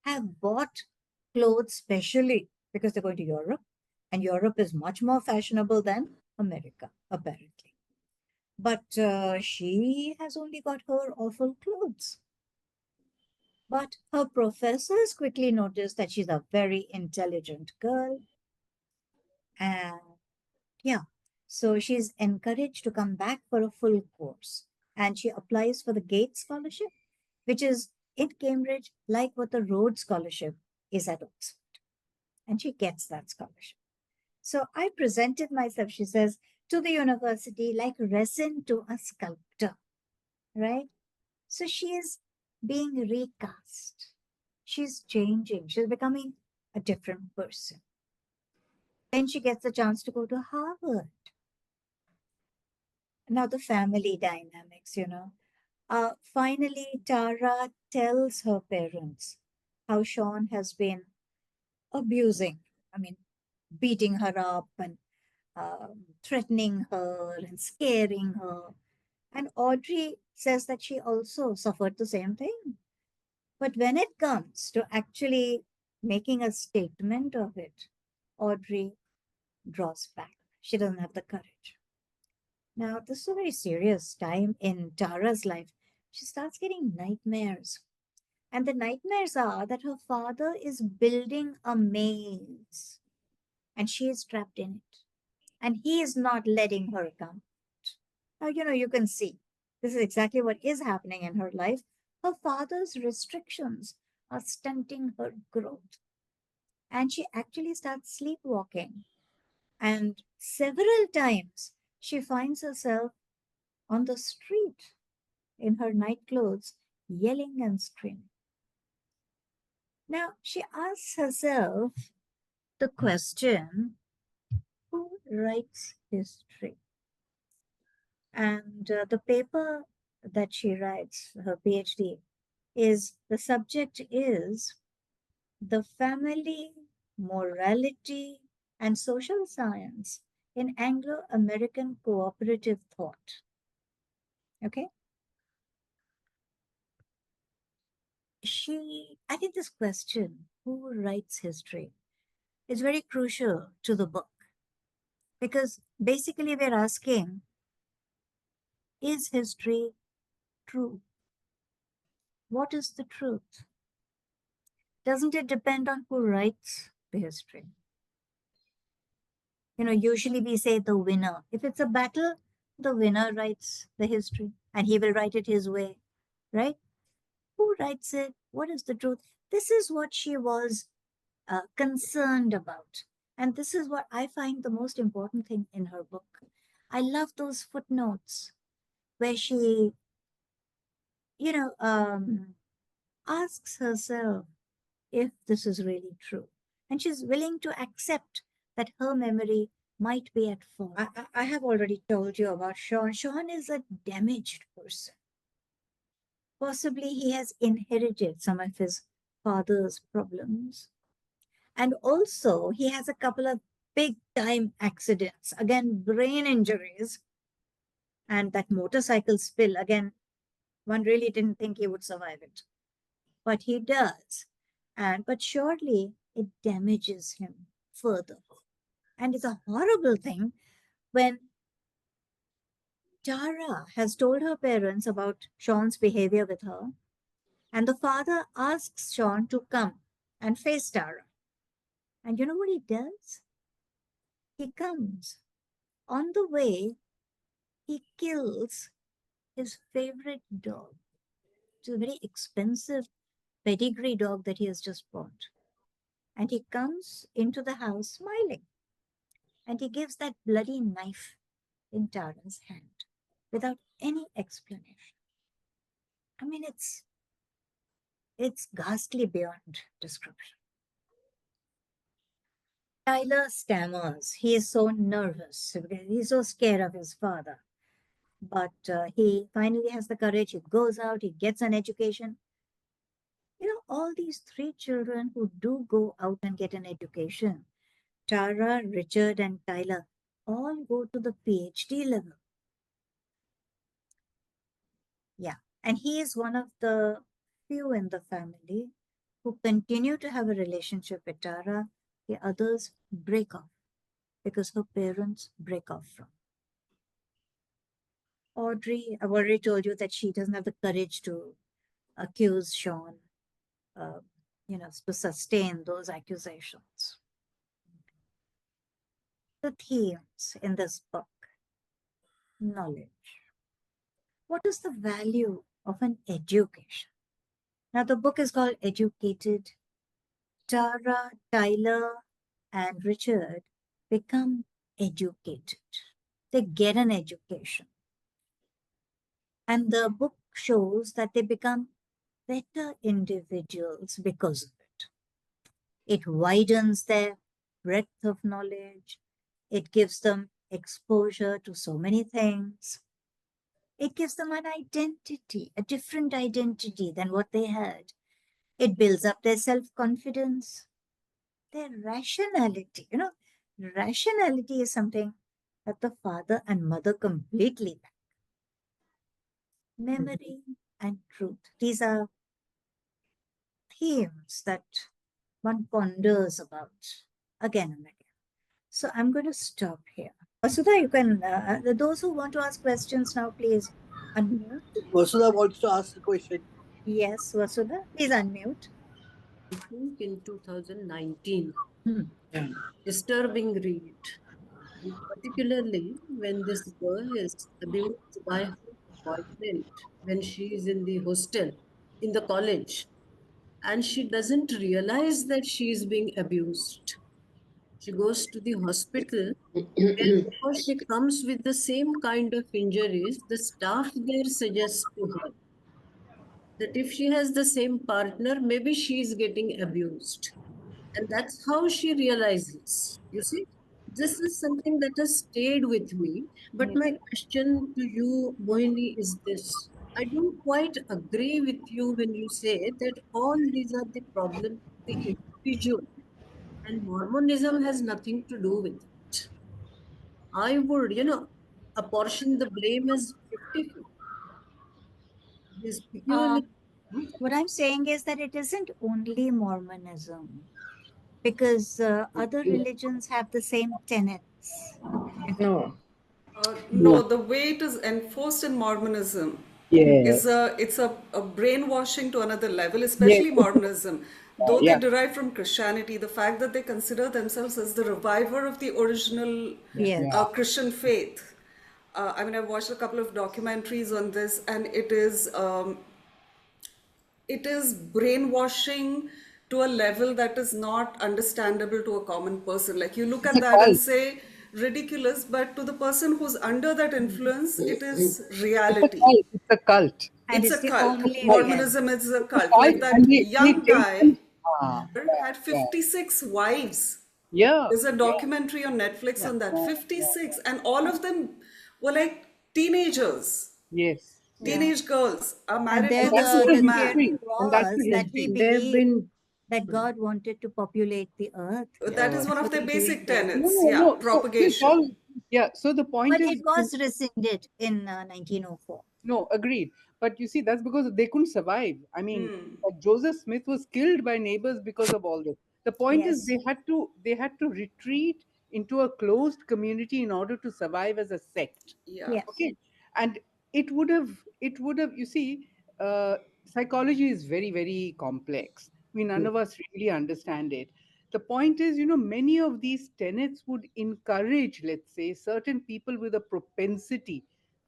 A: have bought clothes specially because they're going to Europe, and Europe is much more fashionable than America, apparently. But she has only got her awful clothes. But her professors quickly notice that she's a very intelligent girl. And yeah, so she's encouraged to come back for a full course. And she applies for the Gates Scholarship, which is in Cambridge, like what the Rhodes Scholarship is at Oxford. And she gets that scholarship. So I presented myself, she says, to the university like resin to a sculptor, right? So she is being recast. She's changing. She's becoming a different person. Then she gets a chance to go to Harvard. Now, the family dynamics. Finally, Tara tells her parents how Sean has been abusing, I mean, beating her up and threatening her and scaring her. And Audrey says that she also suffered the same thing. But when it comes to actually making a statement of it, Audrey draws back. She doesn't have the courage. Now, this is a very serious time in Tara's life. She starts getting nightmares. And the nightmares are that her father is building a maze and she is trapped in it. And he is not letting her come. Now, you can see this is exactly what is happening in her life. Her father's restrictions are stunting her growth. And she actually starts sleepwalking. And several times she finds herself on the street in her night clothes, yelling and screaming. Now she asks herself the question, who writes history? And the paper that she writes, her PhD, is the subject is the family, morality, and social science in Anglo American cooperative thought. Okay. I think this question, who writes history, is very crucial to the book because basically we're asking, is history true? What is the truth? Doesn't it depend on who writes the history? Usually we say the winner. If it's a battle, the winner writes the history and he will write it his way, right? Who writes it? What is the truth? This is what she was concerned about. And this is what I find the most important thing in her book. I love those footnotes where she, you know, um, asks herself if this is really true. And she's willing to accept that her memory might be at fault. I have already told you about Sean. Sean is a damaged person. Possibly he has inherited some of his father's problems. And also, he has a couple of big time accidents. Again, brain injuries and that motorcycle spill. Again, one really didn't think he would survive it, but he does. But surely it damages him further. And it's a horrible thing when Tara has told her parents about Sean's behavior with her, and the father asks Sean to come and face Tara. And you know what he does? He comes. On the way, he kills his favorite dog. It's a very expensive pedigree dog that he has just bought. And he comes into the house smiling. And he gives that bloody knife in Tara's hand without any explanation. I mean, it's ghastly beyond description. Tyler stammers. He is so nervous because he's so scared of his father. But he finally has the courage. He goes out, he gets an education. You know, all these three children who do go out and get an education, Tara, Richard, and Tyler, all go to the PhD level. Yeah. And he is one of the few in the family who continue to have a relationship with Tara. The others break off because her parents break off from. Audrey, I've already told you that she doesn't have the courage to accuse Sean, uh, to sustain those accusations. The themes in this book: knowledge. What is the value of an education? Now, the book is called Educated. Tara, Tyler, and Richard become educated. They get an education. And the book shows that they become better individuals because of it. It widens their breadth of knowledge. It gives them exposure to so many things. It gives them an identity, a different identity than what they had. It builds up their self-confidence, their rationality. Rationality is something that the father and mother completely lack. Memory and truth. These are themes that one ponders about again and again. So I'm going to stop here. Vasudha, you can, those who want to ask questions now, please unmute.
B: Vasudha wants to ask a question.
A: Yes, Vasudha, please unmute.
C: I think in 2019,
B: Yeah.
C: disturbing read, particularly when this girl is abused by her boyfriend when she is in the hostel, in the college, and she doesn't realize that she is being abused. She goes to the hospital, and because she comes with the same kind of injuries, the staff there suggests to her that if she has the same partner, maybe she is getting abused. And that's how she realizes. You see, this is something that has stayed with me. But
A: Yes.
C: my question to you, Mohini, is this. I don't quite agree with you when you say that all these are the problems of the individual and Mormonism has nothing to do with it. I would, apportion the blame as 50-50. This peculiar.
A: What I'm saying is that it isn't only Mormonism, because other religions have the same tenets.
B: No.
D: No, the way it is enforced in Mormonism is
B: Yes.
D: a brainwashing to another level,
B: Yes.
D: especially Mormonism. Though they
B: Yeah.
D: derive from Christianity, the fact that they consider themselves as the reviver of the original
A: Yes.
B: Yeah.
D: Christian faith. I mean, I've watched a couple of documentaries on this, and it is brainwashing to a level that is not understandable to a common person. Like, you look
B: It's
D: at
B: a
D: that and
B: cult.
D: say ridiculous, but to the person who's under that influence, it is
B: It's a
D: reality.
B: cult. It's a cult.
A: And
D: It's
A: it's
D: a
A: the
D: cult.
B: It's a
A: only
B: cult.
A: reality.
D: Mormonism is a
B: It's a
D: cult.
B: cult,
D: Like
B: and
D: that
B: he
D: young
B: takes
D: guy
B: them. Ah, yeah,
D: had
B: yeah.
D: 56 wives.
B: Yeah.
D: There's a
B: Yeah.
D: documentary on Netflix
B: Yeah.
D: on that.
B: Yeah.
D: 56, and all of them were like teenagers.
B: Yes. Yeah.
A: Yeah.
D: Teenage girls are
A: And
D: married to
A: there
B: And that's
D: this
B: a
D: old
A: the
D: man.
A: theory
B: history. And that's
A: was
B: a
A: that he
B: history.
C: And there have
A: believed
C: been,
A: that God wanted to populate the earth.
D: That is
B: Uh,
D: one
A: That's
D: of
A: what
D: their
A: he
D: basic
A: believed in.
B: no,
D: tenets.
B: no,
D: Yeah,
B: no. So it's
D: propagation.
B: all, yeah. So the point
A: But
B: is,
A: it was rescinded in 1904.
B: no, agreed. But you see, that's because they couldn't survive. I mean, Joseph Smith was killed by neighbors because of all this. The point is,
A: Yes.
B: they had to retreat into a closed community in order to survive as a sect.
D: Yeah.
A: Yes.
B: Okay, and it would have. You see, psychology is very, very complex. We none of us really understand it. The point is, many of these tenets would encourage, let's say, certain people with a propensity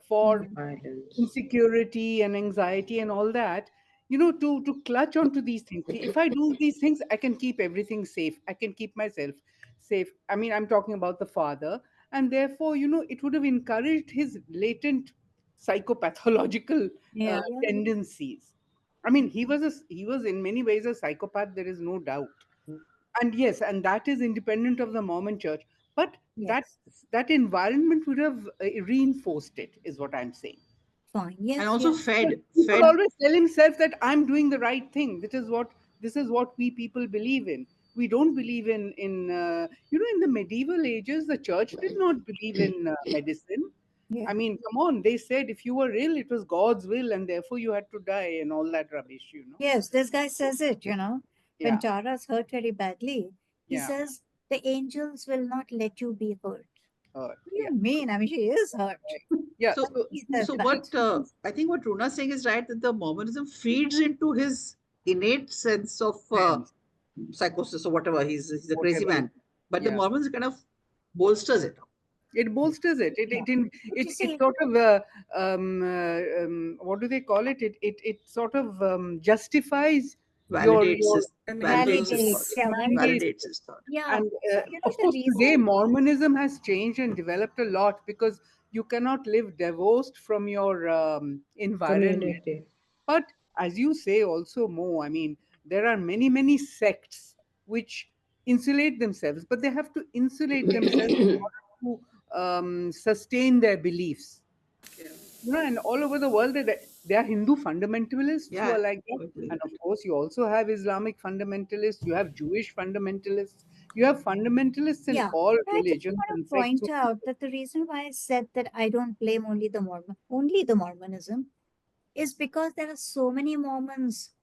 B: for
A: Mm.
C: violence.
B: insecurity and anxiety and all that, to clutch onto these things. See, if I do these things, I can keep everything safe, I can keep myself safe. I mean, I'm talking about the father, and therefore, it would have encouraged his latent psychopathological
A: Yeah. Yeah.
B: tendencies. I mean, he was in many ways a psychopath, there is no doubt. And yes, and that is independent of the Mormon church, but that
A: Yes.
B: that environment would have reinforced it, is what I'm saying.
A: Fine.
E: And
A: Yes.
E: also
A: Yes.
B: But
E: fed
B: he would
E: fed
B: always tell himself that I'm doing the right thing. This is what we people believe in. We don't believe in the medieval ages. The church did not believe in medicine.
A: Yeah.
B: I mean, come on. They said if you were ill, it was God's will, and therefore you had to die, and all that rubbish.
A: Yes. This guy says it. When
B: Yeah,
A: Tara's hurt very badly, he
B: yeah.
A: says the angels will not let you be hurt. What do
B: Yeah,
A: you mean? I mean, she is hurt.
B: right. Yeah.
E: so
B: So
A: He says
E: so
A: that.
E: what I think what Runa is saying is right, that the Mormonism feeds into his innate sense of
B: sense,
E: psychosis or whatever. He's a crazy
B: whatever.
E: man, but the
B: Yeah.
E: Mormons kind of bolsters it.
B: It bolsters it.
A: Yeah. But you
B: It
A: see,
B: sort of what do they call it? It sort of justifies
E: Validates
B: your
E: his validates his thought.
A: validates.
D: Enables.
A: Yeah.
B: validates
E: Validates
B: it.
E: his thought.
A: Yeah.
B: And of
A: The
B: course, today
A: reason.
B: Mormonism has changed and developed a lot because you cannot live divorced from your environment.
C: community.
B: But as you say, also, Mo, I mean, there are many, many sects which insulate themselves, but they have to insulate themselves in order to sustain their beliefs.
D: Yeah.
B: And all over the world, there are Hindu fundamentalists who
E: Yeah,
B: are like that.
E: totally
B: And of
E: agree.
B: course, you also have Islamic fundamentalists, you have Jewish fundamentalists, you have fundamentalists in
A: Yeah.
B: all
A: I just
B: religions
A: want
B: and
A: to
B: sects.
A: point out that the reason why I said that I don't blame only the Mormonism, is because there are so many Mormons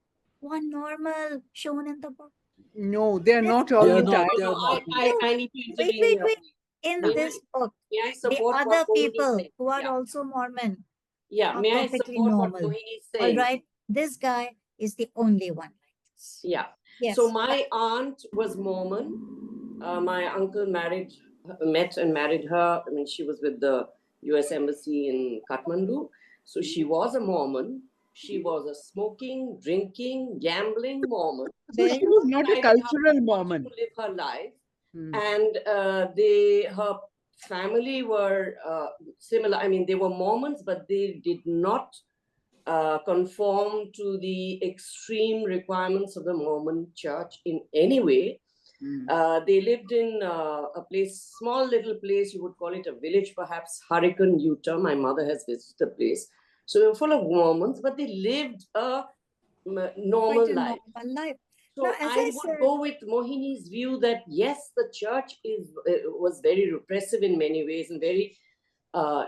A: who are normal shown in the book.
B: No, they are
A: There's
B: not all
F: They are
A: only
F: not.
B: entirely
F: They are
E: No,
F: not.
A: no,
E: I need to
A: wait,
E: intervene
A: wait,
E: here,
A: wait.
E: please.
A: In
E: May
A: this
E: I,
A: book,
E: may I
A: the
E: support what
A: other
E: Mohini is
A: people
E: saying?
A: who are
E: Yeah,
A: also Mormon
E: yeah.
A: are
E: May I
A: perfectly
E: support what
A: normal.
E: Mohini is
A: All
E: saying?
A: right. This guy is the only one like this.
E: Yeah. So
A: Yes.
E: my aunt was Mormon. My uncle met and married her. I mean, she was with the U.S. Embassy in Kathmandu. So she was a Mormon. She was a smoking, drinking, gambling Mormon.
B: So
A: Very
B: she was not a
E: Decided how
B: cultural
E: she wanted
B: Mormon.
E: to live her life,
B: Hmm.
E: and her family were similar. I mean, they were Mormons, but they did not conform to the extreme requirements of the Mormon church in any way.
B: Hmm.
E: They lived in a place, small little place, you would call it a village, perhaps, Hurricane, Utah. My mother has visited the place. So they were full of Mormons, but they lived a
A: quite
E: normal
A: a
E: life.
A: normal life. Now,
E: So
A: as
E: I
A: I
E: would
A: said,
E: go with Mohini's view that yes, the church was very repressive in many ways and very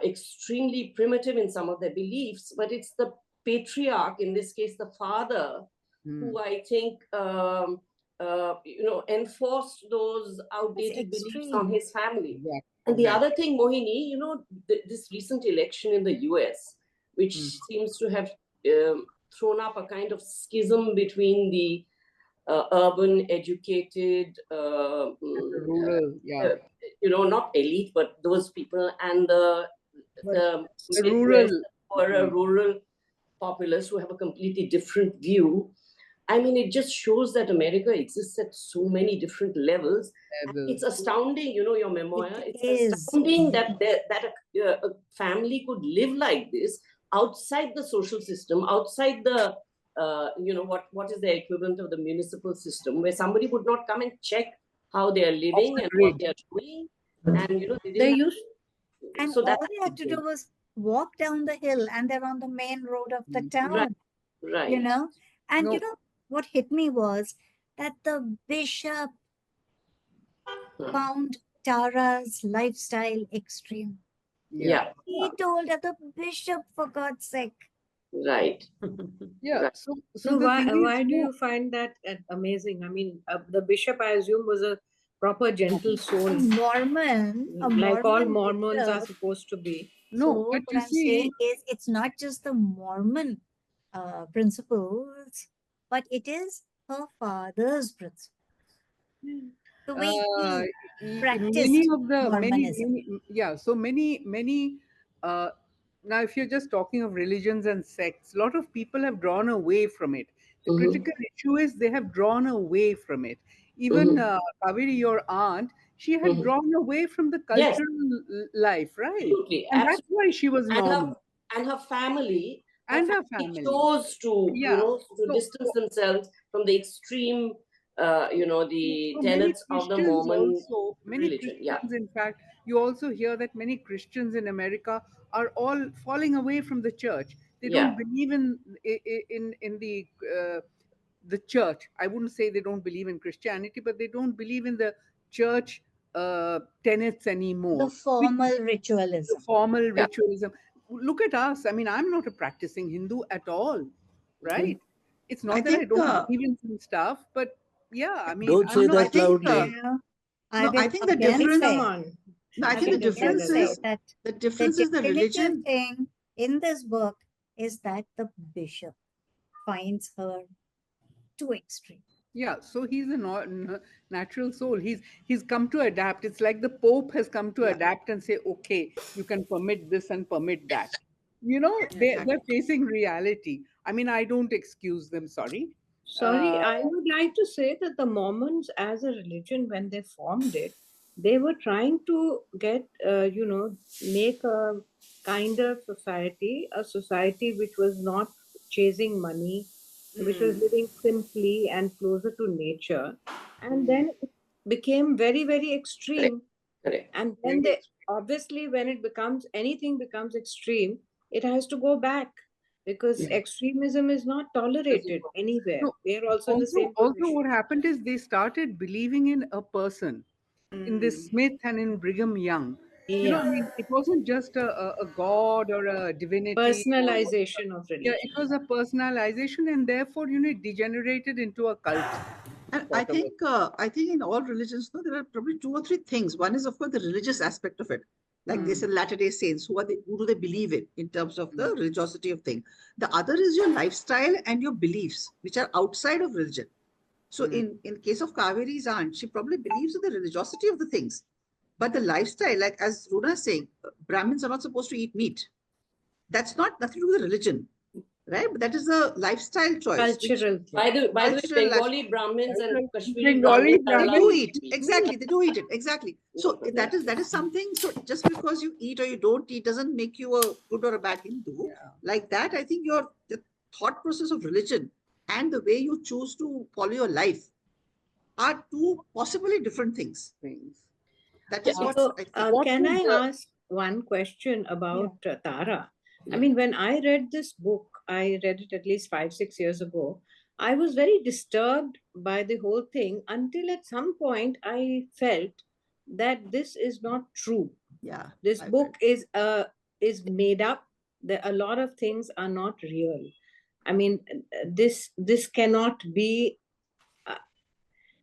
E: extremely primitive in some of their beliefs, but it's the patriarch, in this case, the father,
B: Hmm.
E: who I think enforced those
A: it's
E: outdated beliefs on
A: extreme.
E: his family.
B: Exactly.
E: And the
B: Exactly.
E: other thing, Mohini, this recent election in the US, which
B: Hmm.
E: seems to have thrown up a kind of schism between the urban, educated,
B: And the rural, yeah.
E: not elite, but those people, and the
A: But
B: The
E: Midwest,
B: rural.
E: or a rural populace who have a completely different view. I mean, it just shows that America exists at so many different levels. And it's
B: Levels.
E: astounding, your memoir.
A: it
E: It's
A: is.
E: astounding that a family could live like this outside the social system, outside the what is the equivalent of the municipal system, where somebody would not come and check how they are
B: Off
E: living
B: the
E: and what
B: grid.
E: they are doing. And, they
C: They
E: didn't have,
C: used
A: And
E: so
A: all
E: that's
A: they had to do was walk down the hill and they're on the main road of the
E: right,
A: town, you
E: right.
A: know. And
B: No,
A: what hit me was that the bishop found Tara's lifestyle extreme.
B: yeah.
E: Yeah,
A: He told her, the bishop, for God's sake.
E: right,
B: Yeah.
E: right.
B: So
C: No,
B: the
C: why
B: thing is,
C: why do you find that amazing? I mean, the bishop, I assume, was a proper gentle
A: A
C: soul,
A: Mormon, a
C: like all
A: Mormon
C: Mormons are
A: bishop.
C: supposed to be.
B: no,
A: So
B: but
A: what
B: you
A: I'm saying
B: see,
A: is it's not just the Mormon principles, but it is her father's principle, the way
B: uh,
A: he
B: many
A: practiced
B: of the
A: Mormonism.
B: yeah, so many uh, now if you're just talking of religions and sects, a lot of people have drawn away from it. The
E: Mm-hmm,
B: critical issue is they have drawn away from it. Even
E: mm-hmm,
B: Kaveri, your aunt, she had
E: mm-hmm.
B: drawn away from the
E: Yes,
B: cultural life, right?
E: absolutely,
B: And that's
E: absolutely.
B: why she was
E: And
B: normal.
E: her family,
B: And her family,
E: chose to,
B: yeah.
E: to
B: so
E: distance themselves from the extreme, the
B: So many
E: tenets of the
B: Christians
E: Mormon
B: also, many
E: religion. Yeah,
B: Christians, in fact, you also hear that many Christians in America are all falling away from the church. They don't
E: yeah.
B: believe in the church. I wouldn't say they don't believe in Christianity, but they don't believe in the church tenets
A: The
B: anymore. Which
A: formal
B: the
A: ritualism.
B: formal
E: Yeah.
B: ritualism. Look at us. I mean, I'm not a practicing Hindu at all,
E: Mhm.
B: right? It's
F: I
B: not that I
F: think,
B: don't believe in some stuff, but yeah, I mean,
G: Don't
B: I'm
G: say
F: no,
B: not.
F: I
G: that
F: think,
G: loudly.
A: I
F: no, I
A: will
F: think the
A: again
C: Shadi,
F: difference,
C: come
A: say,
C: on.
F: no, I
A: I
F: think
A: will
F: the
C: Shadi, don't say
A: again
F: difference
C: that
A: say
F: is,
C: loud.
A: that
F: the
A: the
F: difference is the
A: definitive
F: religion.
A: thing in this book is that the bishop finds her too extreme.
B: Yeah, so he's a natural soul. He's come to adapt. It's like the Pope has come to
F: Yeah,
B: adapt and say, okay, you can permit this and permit that. They're
F: exactly.
B: facing reality. I mean, I don't excuse them. Sorry.
C: Sorry,
B: Uh,
C: I would like to say that the Mormons, as a religion, when they formed it, they were trying to make a kinder society, a society which was not chasing money, which was living simply and closer to nature. And then it became very, very
E: Correct.
C: extreme.
E: Correct.
C: And then
B: very
C: they obviously, when anything becomes extreme, it has to go back because
E: Yeah.
C: extremism is not tolerated anywhere.
B: no,
C: We are also in the
B: also,
C: same
B: also,
C: position.
B: what happened is they started believing in a person, in this
F: Mm.
B: Smith and in Brigham Young. I
C: Yeah.
B: mean, it wasn't just a god or a divinity or whatever.
C: Personalization of
B: Yeah, it
C: religion.
B: was a personalization, and therefore, it degenerated into a cult,
F: And
B: sort of.
F: I think in all religions, no, there are probably two or three things. One is, of course, the religious aspect of it. Like they
B: Mm,
F: said, Latter-day Saints, who do they believe in terms of the religiosity of thing. The other is your lifestyle and your beliefs, which are outside of religion. So
B: mm.
F: in case of Kaveri's aunt, she probably believes in the religiosity of the things, but the lifestyle, like as Runa is saying, Brahmins are not supposed to eat meat. That's not nothing to do with religion, right? But that is a lifestyle choice, which
C: Cultural thing.
E: By the way,
F: cultural life.
E: Bengali Brahmins and Kashmiri
B: Bengali
E: Brahmins are
F: They
E: allowed
F: do
E: to
B: Brahmin.
E: eat
F: eat
E: meat.
F: exactly. They do eat it exactly. So
E: Yeah.
F: that is something. So just because you eat or you don't eat doesn't make you a good or a bad Hindu.
B: Yeah,
F: Like that, I think your the thought process of religion and the way you choose to follow your life are two possibly different things.
B: things.
F: That
E: Yeah.
F: is what
C: So,
F: I think.
B: What
C: can
B: would
C: I ask one question
A: Yeah.
C: about Tara? I
E: Yeah.
C: mean, when I read this book, I read it at least 5, 6 years ago. I was very disturbed by the whole thing until at some point I felt that this is not true.
F: Yeah,
C: This
F: I
C: book
F: felt.
C: is made up. There a lot of things are not real. I mean, this cannot be. uh,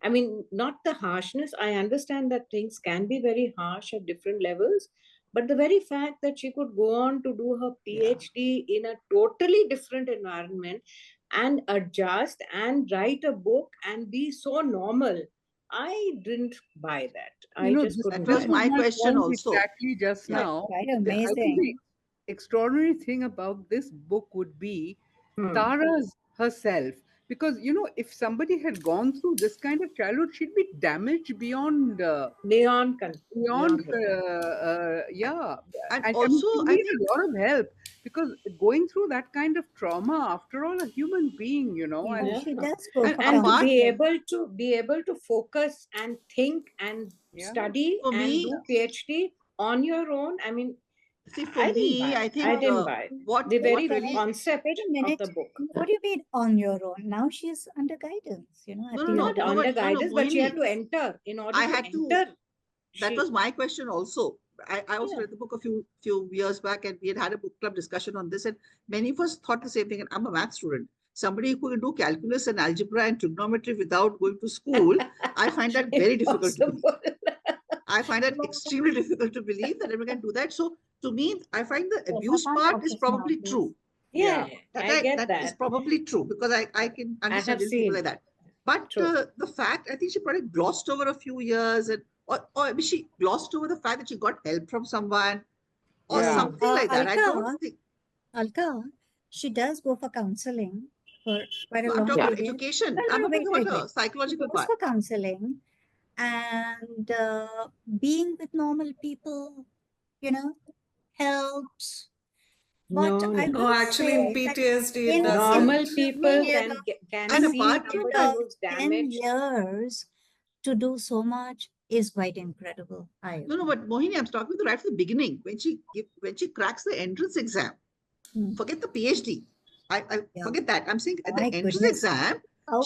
C: I mean, not the harshness. I understand that things can be very harsh at different levels, but the very fact that she could go on to do her
F: Yeah.
C: PhD in a totally different environment and adjust and write a book and be so normal, I didn't buy that. I just
B: This
F: That
C: couldn't
B: this
F: was
C: buy
B: was
F: my
B: my
F: question
B: point
F: also.
B: exactly just
F: Yeah.
B: now.
A: Quite
B: I think the
A: amazing.
B: extraordinary thing about this book would be
C: it. Hmm.
B: Tara's herself. because if somebody had gone through this kind of childhood, she'd be damaged
G: Beyond
B: beyond
G: repair.
B: yeah.
F: And
B: And I mean,
F: also,
B: she
F: I
B: need
F: think,
B: a lot of help, because going through that kind of trauma, after all, a human being,
A: Yeah,
B: and
A: she
G: Yeah.
A: does go
F: and
A: for
G: And
F: apart,
G: be able to focus and think and
B: yeah.
G: study
F: for
G: and
F: me,
G: do PhD on your own. I mean,
F: see, for
G: I didn't
F: me,
G: buy
F: I
G: it. I
F: think
G: didn't buy it.
F: what
G: The
F: what
G: very
F: really
A: wait
G: concept
A: a
G: of the
A: minute.
G: book.
A: What do you mean on your own? Now she's under guidance, at
F: no no
A: the
F: no
G: Not
A: other.
F: no
G: under
F: but no no
G: guidance, but she had
F: Mohini,
G: to enter. In order
F: I
G: to
F: had to.
G: enter,
F: That was
G: she
F: my question also. I also
G: yeah.
F: read the book a few years back, and we had a book club discussion on this, and many of us thought the same thing. And I'm a math student. Somebody who can do calculus and algebra and trigonometry without going to school, I find that very difficult to believe.
G: Impossible.
F: I find that
G: No.
F: extremely difficult to believe that everyone can do that. So to me, I find the
A: Yes, I
F: abuse
A: can't
F: part is
A: focus now,
F: probably
A: please.
F: true.
G: Yeah,
F: That
G: I get
F: that is
G: that.
F: probably true, because I can
G: I
F: understand
G: have
F: little people
G: seen.
F: like that. But
G: True.
F: the fact, I think she probably glossed over a few years, and or maybe she glossed over the fact that she got help from someone or
B: Yeah.
F: something like that. I don't
A: Alka,
F: think.
A: Alka, she does go for counseling for quite a
F: No, I'm
A: long
F: talking
G: Yeah.
F: about
A: period.
F: education.
A: No,
F: I'm
A: no,
F: not talking
A: wait,
F: about
A: wait, wait.
F: a
A: She
F: psychological
A: goes
F: part.
A: for counseling and being with normal people, you know, helps. But
G: No,
A: I
G: no.
D: No,
A: will
D: actually, in
A: say that
D: PTSD, it
A: in
G: Normal
D: doesn't.
G: people
A: you
G: can
A: in
F: And
A: a
G: see
F: apart,
A: period
G: somebody
A: of
G: who's
A: 10
G: damaged.
A: years to do so much is quite incredible. I
F: no,
A: agree.
F: but Mohini, I'm talking right from the beginning when she cracks the entrance exam.
A: Hmm.
F: Forget the PhD. I
A: Yeah.
F: forget that. I'm saying at the
A: My
F: entrance
A: goodness.
F: exam,
A: Okay.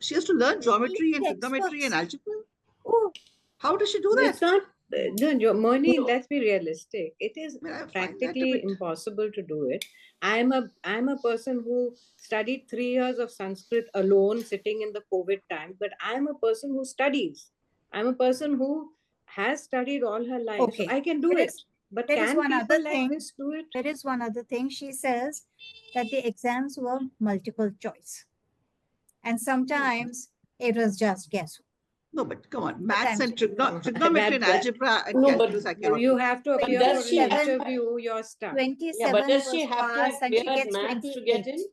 F: she has to learn
A: Complete
F: geometry and trigonometry and
A: textbooks.
F: algebra.
A: Oh,
F: How does she do that?
G: It's not, no, Mohini, let's be realistic. It is
F: I mean, I find that a
G: practically
F: bit.
G: impossible to do it. I'm a person who studied 3 years of Sanskrit alone, sitting in the COVID time. But I'm a person who studies. I'm a person who has studied all her life, so
A: okay.
G: I can do
A: There
G: it.
A: is
G: But
A: there is
G: can
A: one other
G: people like
A: thing.
G: this do it?
A: There is one other thing. She says that the exams were multiple choice. And sometimes it was just guesswork.
F: No, but come on, maths
A: Sometimes
F: and
A: it was
F: trigonometry and
G: That
F: algebra and
E: No, but
F: calculus, I cannot
G: you
F: do.
G: have to appear
E: does
G: for an
E: she have
A: 27,
E: to have,
G: interview. You're stuck.
E: yeah, but
A: 27
E: does she
A: was
E: have to have
A: passed and she
E: cleared
A: gets
E: maths to get
A: 28.
E: in?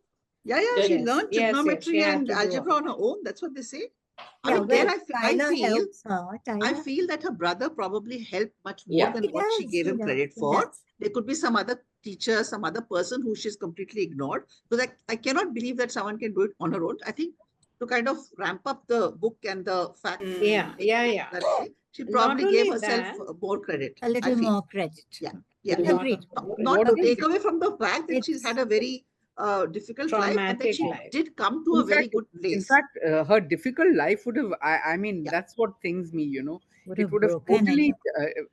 F: Yeah,
E: Does,
F: she
G: Yes,
F: learned
G: yes,
F: trigonometry
G: she had
F: and
G: to do
F: algebra
G: all
F: on her
G: that.
F: own. That's what they say. I
A: Yeah,
F: mean, there
A: well,
F: I
A: Tyler
F: feel
A: helps her.
F: I
A: Tyler,
F: feel that her brother probably helped much more
E: yeah.
F: than
A: he
F: what she
A: does,
F: gave
A: he
F: him
A: does,
F: credit
A: he
F: for.
A: does.
F: There could be some other teacher, some other person who she's completely ignored. Because I cannot believe that someone can do it on her own. I think to kind of ramp up the book and the fact,
G: Yeah, yeah, yeah.
F: that thing, she
G: Not
F: probably gave
G: only
F: herself
G: that,
F: more credit.
A: A
F: I
A: little
F: feel.
A: more credit.
F: Yeah,
G: a
F: yeah.
G: lot
A: Agreed.
G: of
F: Not
B: What
F: to
B: a
F: take
A: Agreed.
F: away from the fact that she's
A: It's
F: had a very difficult life and that
G: traumatic
F: she
G: life.
F: did come to
B: In
F: a very
B: fact,
F: good
B: in
F: place.
B: fact, her difficult life would have. I mean,
F: Yeah.
B: that's what things me.
A: would
B: It
A: have
B: would have
A: broken
B: totally,
A: any.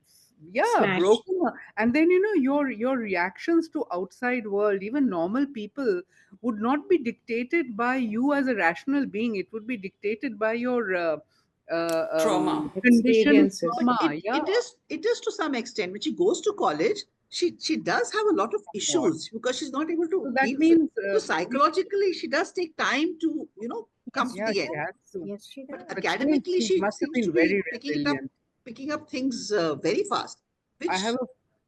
B: yeah,
G: Smashed.
B: broken her. And then your reactions to outside world, even normal people, would not be dictated by you as a rational being. It would be dictated by your
D: Trauma.
B: condition,
G: Experiences.
F: But
B: trauma. Yeah,
F: it is to some extent. When she goes to college, she does have a lot of
B: God.
F: issues because she's not able to
B: So that
F: deal with.
B: means,
F: So psychologically, she does take time to come
A: Yes,
F: to
B: yeah,
A: she
F: the
B: she
F: end.
B: has
A: does.
B: to.
A: Yes, she
F: But
A: does.
B: But still,
F: academically,
B: she
F: she
B: must have
F: seems to
B: been
F: be
B: very resilient.
F: picking up things very fast.
B: I
F: Which
B: have a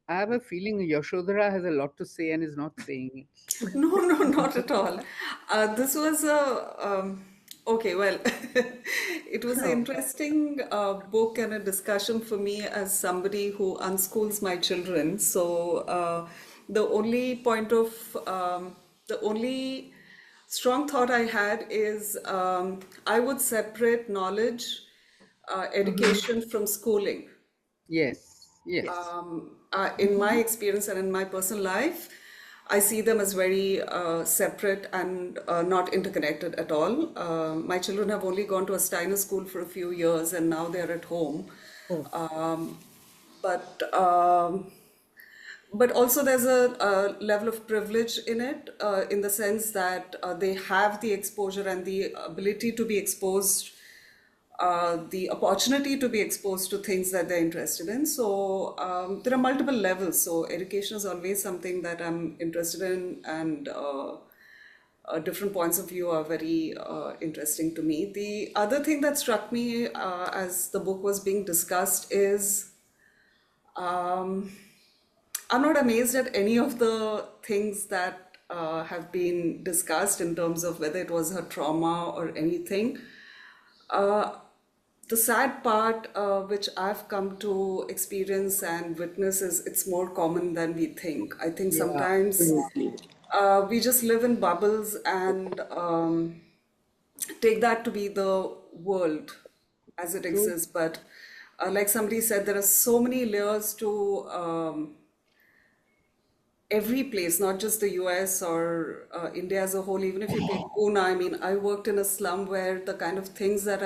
B: I have a feeling Yashodhara has a lot to say and is not saying it.
D: No, no, not at all. This was okay, well, it was an
F: oh,
D: interesting book and a discussion for me as somebody who unschools my children. So, the only point of, the only strong thought I had is I would separate knowledge, education from schooling.
B: Yes, yes.
D: In my
A: Mhm.
D: experience and in my personal life, I see them as very separate and not interconnected at all. My children have only gone to a Steiner school for a few years and now they're at home.
A: Oh,
D: Um, but um, but also there's a level of privilege in it, in the sense that they have the exposure and the ability to be exposed, the opportunity to be exposed to things that they're interested in. So there are multiple levels. So education is always something that I'm interested in, and different points of view are very interesting to me. The other thing that struck me as the book was being discussed is um, I'm not amazed at any of the things that have been discussed in terms of whether it was her trauma or anything. Uh, the sad part, which I've come to experience and witness, is it's more common than we think. I think
B: Yeah.
D: sometimes
E: Absolutely.
D: we just live in bubbles and take that to be the world as it
B: True.
D: exists. But like somebody said, there are so many layers to every place, not just the US or India as a whole. Even if you take Pune, I mean, I worked in a slum where the kind of things that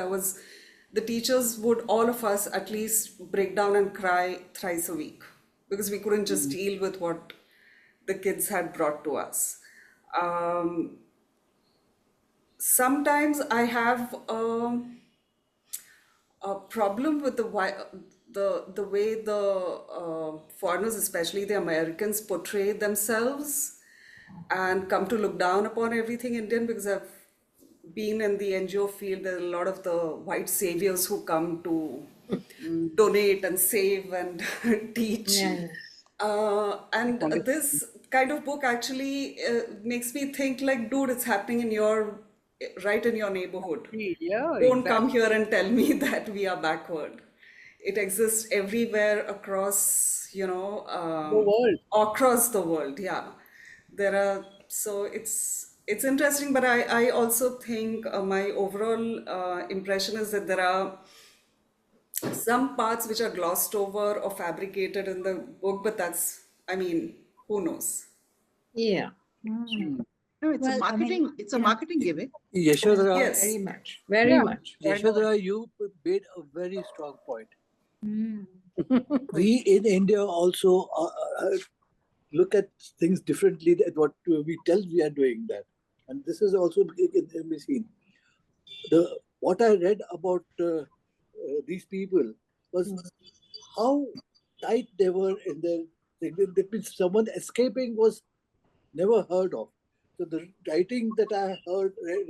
D: the teachers would, all of us at least break down and cry thrice a week because we couldn't just deal with what the kids had brought to us. Um, Sometimes I have a problem with the way the foreigners, especially the Americans, portray themselves and come to look down upon everything Indian, because I've been in the NGO field. There are a lot of the white saviors who come to donate and save and teach.
G: Yeah.
D: And
B: Wonderful.
D: this kind of book actually makes me think like, dude, it's happening right in your neighborhood.
B: Yeah,
D: Don't come
B: exactly.
D: here and tell me that we are backward. It exists everywhere across,
B: The world.
D: across the world. Yeah, there are. So it's interesting, but I also think my overall impression is that there are some parts which are glossed over or fabricated in the book, but I mean, who knows?
G: Yeah.
A: Mm.
F: No, it's a
A: Well, I mean,
F: marketing. It's a marketing gimmick.
H: Yashodhara,
G: Very
D: Yes.
G: much. Very
B: Yeah.
G: much.
H: Yashodhara, you made a very strong point.
A: mm,
H: We in India also look at things differently than what we tell we are doing that. And this is also can be seen. What I read about these people was how tight they were in their thing. That means someone escaping was never heard of. So the writing that I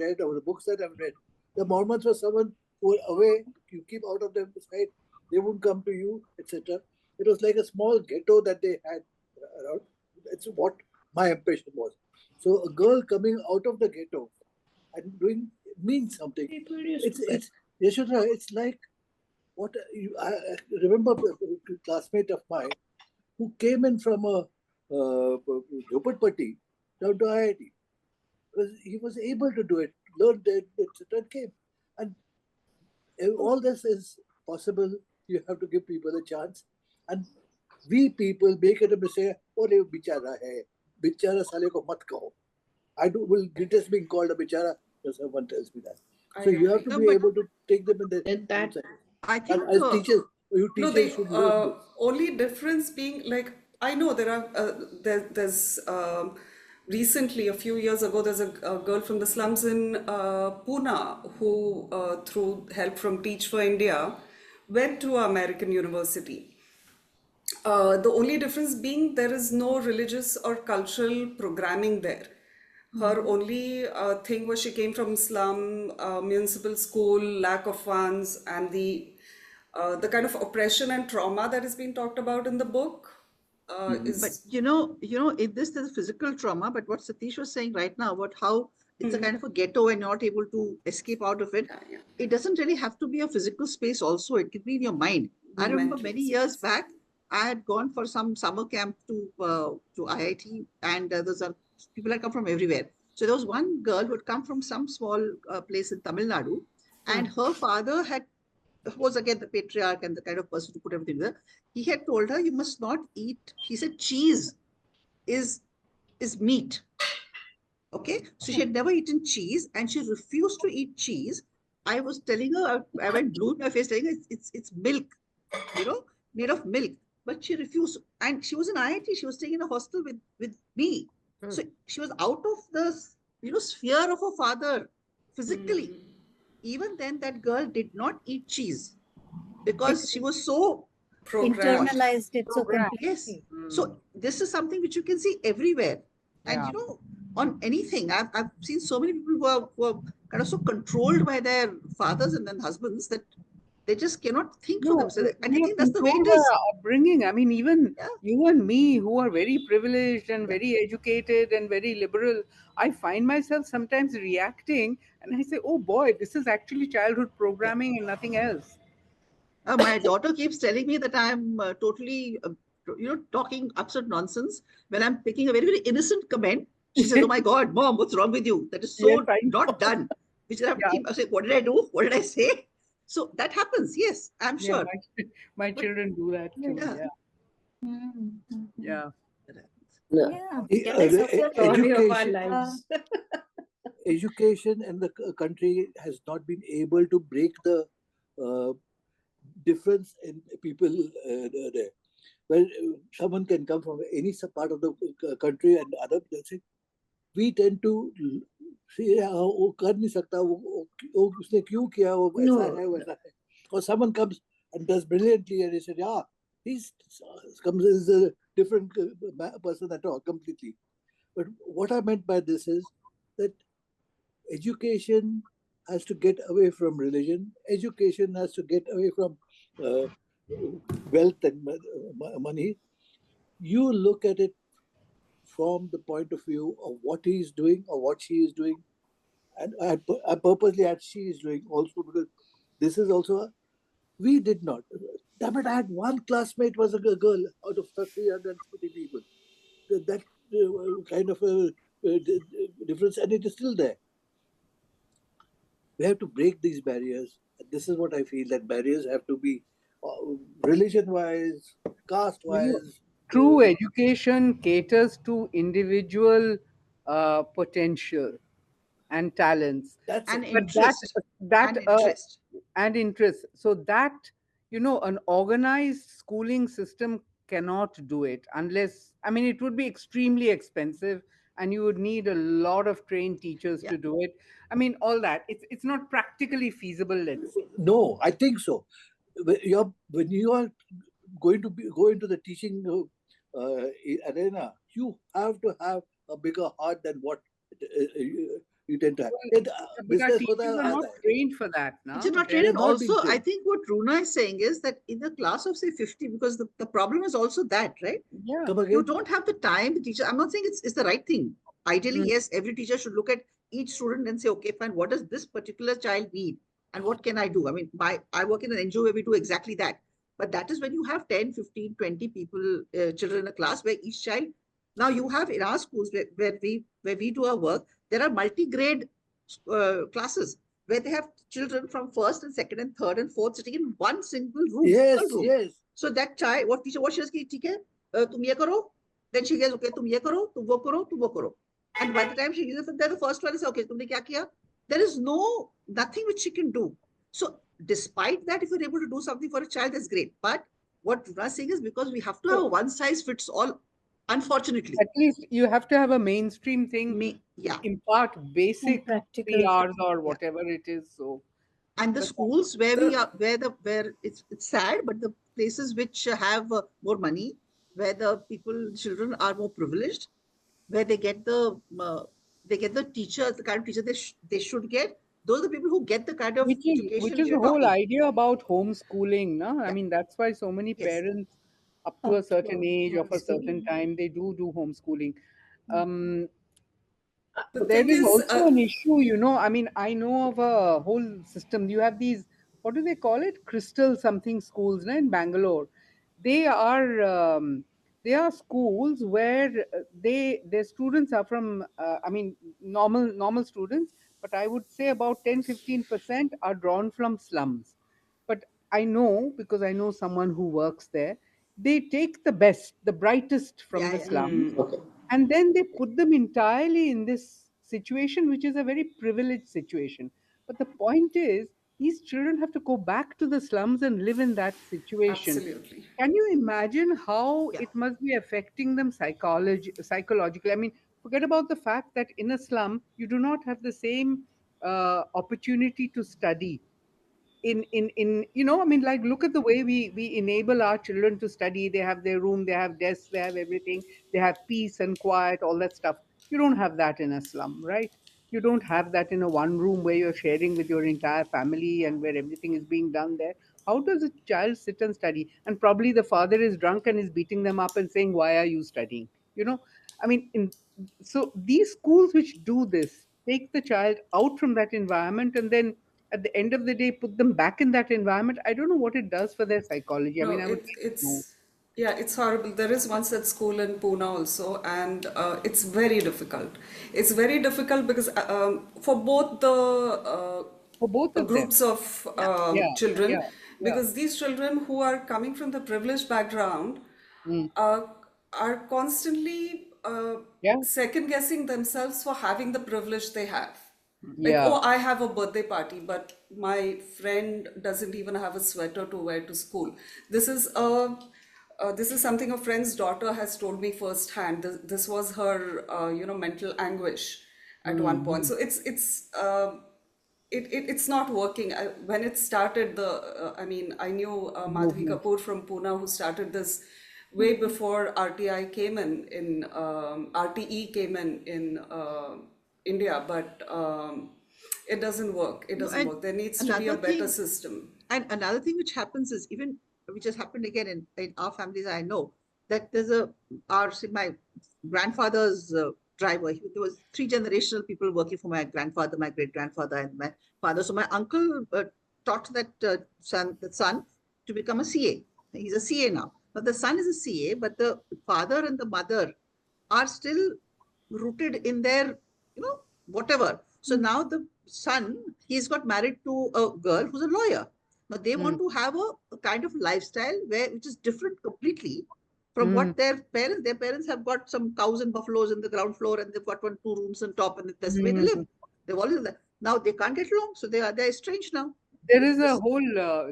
H: read, or the books that I've read, the Mormons were someone who were away. You keep out of their sight, they wouldn't come to you, etc. It was like a small ghetto that they had around. That's what my impression was. So a girl coming out of the ghetto and doing means something. It's Yashodhara, it's like what I remember a classmate of mine who came in from a Jhopatpatti down to IIT. He was able to do it, learned it, etc. Came. And all this is possible. You have to give people a chance. And we people make it a mistake. Oh, bichara hai. Bichara sale ko mat kaho. Will detest being called a bichara if someone tells me that.
D: I
H: So you have
D: agree.
H: to
F: No,
H: be
F: but
H: able to take them in their
G: And
H: own
G: that
H: side.
F: I
H: And
F: think
H: as teachers, you
D: No,
H: teachers
D: the
H: should learn this.
D: only difference being like, I know there's recently, a few years ago, there's a girl from the slums in Pune who, through help from Teach for India, went to American university. The only difference being there is no religious or cultural programming there. Her only thing was she came from slum, municipal school, lack of funds, and the kind of oppression and trauma that is being talked about in the book
F: But
D: is.
F: in this there's physical trauma, but what Satish was saying right now about how it's a kind of a ghetto and you're not able to escape out of it,
D: Yeah, yeah.
F: it doesn't really have to be a physical space also. It could be in your mind. I
D: The
F: remember
D: mental
F: many years
D: space.
F: back, I had gone for some summer camp to IIT, and those are people had come from everywhere. So there was one girl who had come from some small place in Tamil Nadu, and her father was again the patriarch and the kind of person who put everything there. He had told her, "You must not eat." He said, "Cheese is meat." Okay, so she had never eaten cheese, and she refused to eat cheese. I was telling her, I went blue in my face, telling her it's milk, you know, made of milk. But she refused, and she was in IIT. She was staying in a hostel with me, so she was out of the sphere of her father physically. Even then, that girl did not eat cheese because she was so
D: Programmed.
A: internalized it so
B: Program.
F: yes.
A: completely.
F: So this is something which you can see everywhere. And
B: Yeah.
F: on anything. I've seen so many people who are kind of so controlled by their fathers and then husbands that They just cannot think for
B: No,
F: themselves. And I
B: we are
F: think that's the way it
B: controlled by
F: is.
B: our upbringing. I mean, even
F: Yeah.
B: you and me, who are very privileged and
F: Yeah.
B: very educated and very liberal, I find myself sometimes reacting and I say, oh boy, this is actually childhood
F: Yeah.
B: programming and nothing else.
F: My daughter keeps telling me that I'm totally, talking absolute nonsense when I'm making a very, very innocent comment. She says, "Oh my God, Mom, what's wrong with you? That is
B: Yes,
F: so
B: I
F: not
B: know.
F: done." Which I have to
B: Yeah,
F: keep. I say, "What did I do? What did I say?" So that happens. Yes, I'm
B: yeah,
F: sure.
B: my
F: But
B: children do that too.
F: yeah,
B: Yeah,
A: Mhm, mhm.
B: yeah.
F: that happens.
E: No.
A: Yeah.
G: Yeah, it's
A: So,
G: the story of our
H: Education,
A: uh,
G: lives.
H: education in the country has not been able to break the uh, difference in people there. Well, someone can come from any part of the country and other. We tend to see वो कर नहीं सकता वो उसने क्यों किया वो ऐसा
F: No,
H: है वैसा है or someone comes and does brilliantly and he said yeah he's comes is a different person at all completely. But what I meant by this is that education has to get away from religion. Education has to get away from uh, wealth and money. You look at it from the point of view of what he is doing or what she is doing. And I purposely add she is doing also because this is also we did not. Damn it! I had one classmate was a girl out of 350 people. That kind of a difference, and it is still there. We have to break these barriers. And this is what I feel that barriers have to be religion-wise,
B: You know,
H: caste-wise.
B: true education caters to individual potential and talents,
H: That's
F: and
H: it.
B: but that
F: interest,
B: that
F: and interest.
B: and interest. So that an organized schooling system cannot do it unless, I mean, it would be extremely expensive and you would need a lot of trained teachers
F: Yeah.
B: to do it. I mean, all that, it's not practically feasible, let's say.
H: No, I think so. When you are going to go into the teaching arena, you have to have a bigger heart than what you tend to have.
B: Well, but our
H: Business
B: teachers are not trained for that
F: Teacher
B: now.
F: not
H: they
F: trained.
H: have
F: And
H: not
F: also,
H: been
F: I
H: trained.
F: think what Runa is saying is that in the class of say 50, because the problem is also that, right?
B: Yeah.
H: Come
F: You
H: again?
F: don't have the time, the teacher. I'm not saying it's the right thing. Ideally,
B: Mm.
F: yes, every teacher should look at each student and say, okay, fine, what does this particular child need? And what can I do? I mean, I work in an NGO where we do exactly that. But that is when you have 10, 15, 20 people, children in a class where each child, now you have in our schools where we do our work, there are multi-grade classes where they have children from first and second and third and fourth sitting in one single
H: Yes,
F: room.
H: yes.
F: So that child, what teacher, what she says, ठीक है, तुम ये करो. Then she goes, okay, तुम ये करो, तुम वो करो, तुम वो करो. And by the time she gives it, then the first one is okay, तुमने क्या किया? There is nothing which she can do. So despite that, if you're able to do something for a child, that's great. But what Runa is saying is because we have to have a one size fits all, unfortunately.
B: At least you have to have a mainstream thing to
F: Yeah,
B: impart
A: and
B: basic
A: practical.
B: 3 hours or
F: yeah.
B: whatever it is. So,
F: And the
B: but
F: schools where we
D: The
F: are where it's sad, but the places which have more money, where the children are more privileged, where they get the teachers, the kind of teacher they should get, those are the people who get the kind of
B: which
F: education which
B: is the
F: you're
B: whole
F: talking.
B: idea about homeschooling, no? I
F: Yeah.
B: mean, that's why so many
F: Yes.
B: parents up to a
A: Opt
B: certain
A: for
B: age of a
F: Yes.
B: certain
A: homeschooling.
B: time they do homeschooling. Um,
D: the
B: there
D: thing
B: is
D: is,
B: also an issue, I mean, I know of a whole system. You have these, what do they call it? Crystal something schools, no, in Bangalore. They are schools where their students are from, I mean, normal students, but I would say about 10-15% are drawn from slums. But I know, because I know someone who works there, they take the best, the brightest from
F: Yeah,
B: the
F: yeah.
B: slums,
E: Okay.
B: and then they put them entirely in this situation, which is a very privileged situation. But the point is, these children have to go back to the slums and live in that situation.
D: absolutely.
B: Can you imagine how
F: Yeah.
B: it must be affecting them psychologically? I mean, forget about the fact that in a slum you do not have the same opportunity to study. In I mean, like, look at the way we enable our children to study. They have their room, they have desks, they have everything, they have peace and quiet, all that stuff. You don't have that in a slum, right? You don't have that in a one room where you're sharing with your entire family and where everything is being done there. How does a child sit and study? And probably the father is drunk and is beating them up and saying, "Why are you studying?" You know, I mean, so these schools which do this take the child out from that environment and then at the end of the day put them back in that environment. I don't know what it does for their psychology. I
D: No,
B: mean, I would like to know.
D: yeah, it's horrible. There is one such school in Pune also, and it's very difficult. It's very difficult because for both
B: For both
D: the
B: of them.
D: groups of
B: Yeah,
D: children,
B: yeah, yeah.
D: because these children who are coming from the privileged background
B: Mm,
D: uh, are constantly
B: yeah,
D: second guessing themselves for having the privilege they have. Like,
B: yeah.
D: oh, I have a birthday party, but my friend doesn't even have a sweater to wear to school. This is something a friend's daughter has told me firsthand. This was her, mental anguish at one point.
B: Mm,
D: So it's not working. When it started, I knew Madhvi
B: movement.
D: Kapoor from Pune who started this way before RTI came in RTE came in India, but it doesn't work. It
F: No,
D: doesn't
F: and
D: work. There needs to be a
F: another
D: better
F: thing,
D: system.
F: and another thing which happens is even which has happened again in our families. I know that my grandfather's driver. There was three generational people working for my grandfather, my great grandfather, and my father. So my uncle taught the son to become a CA. He's a CA now. But the son is a CA, but the father and the mother are still rooted in their, whatever. So now the son, he's got married to a girl who's a lawyer. Now they want
B: Mm,
F: to have a kind of lifestyle which is different completely from
B: mm,
F: what their parents have got some cows and buffaloes in the ground floor and they've got two rooms on top and that's the way they live.
B: mm.
F: They've always now they can't get along, so they're estranged now.
B: There
F: It's
B: is a
F: this
B: whole,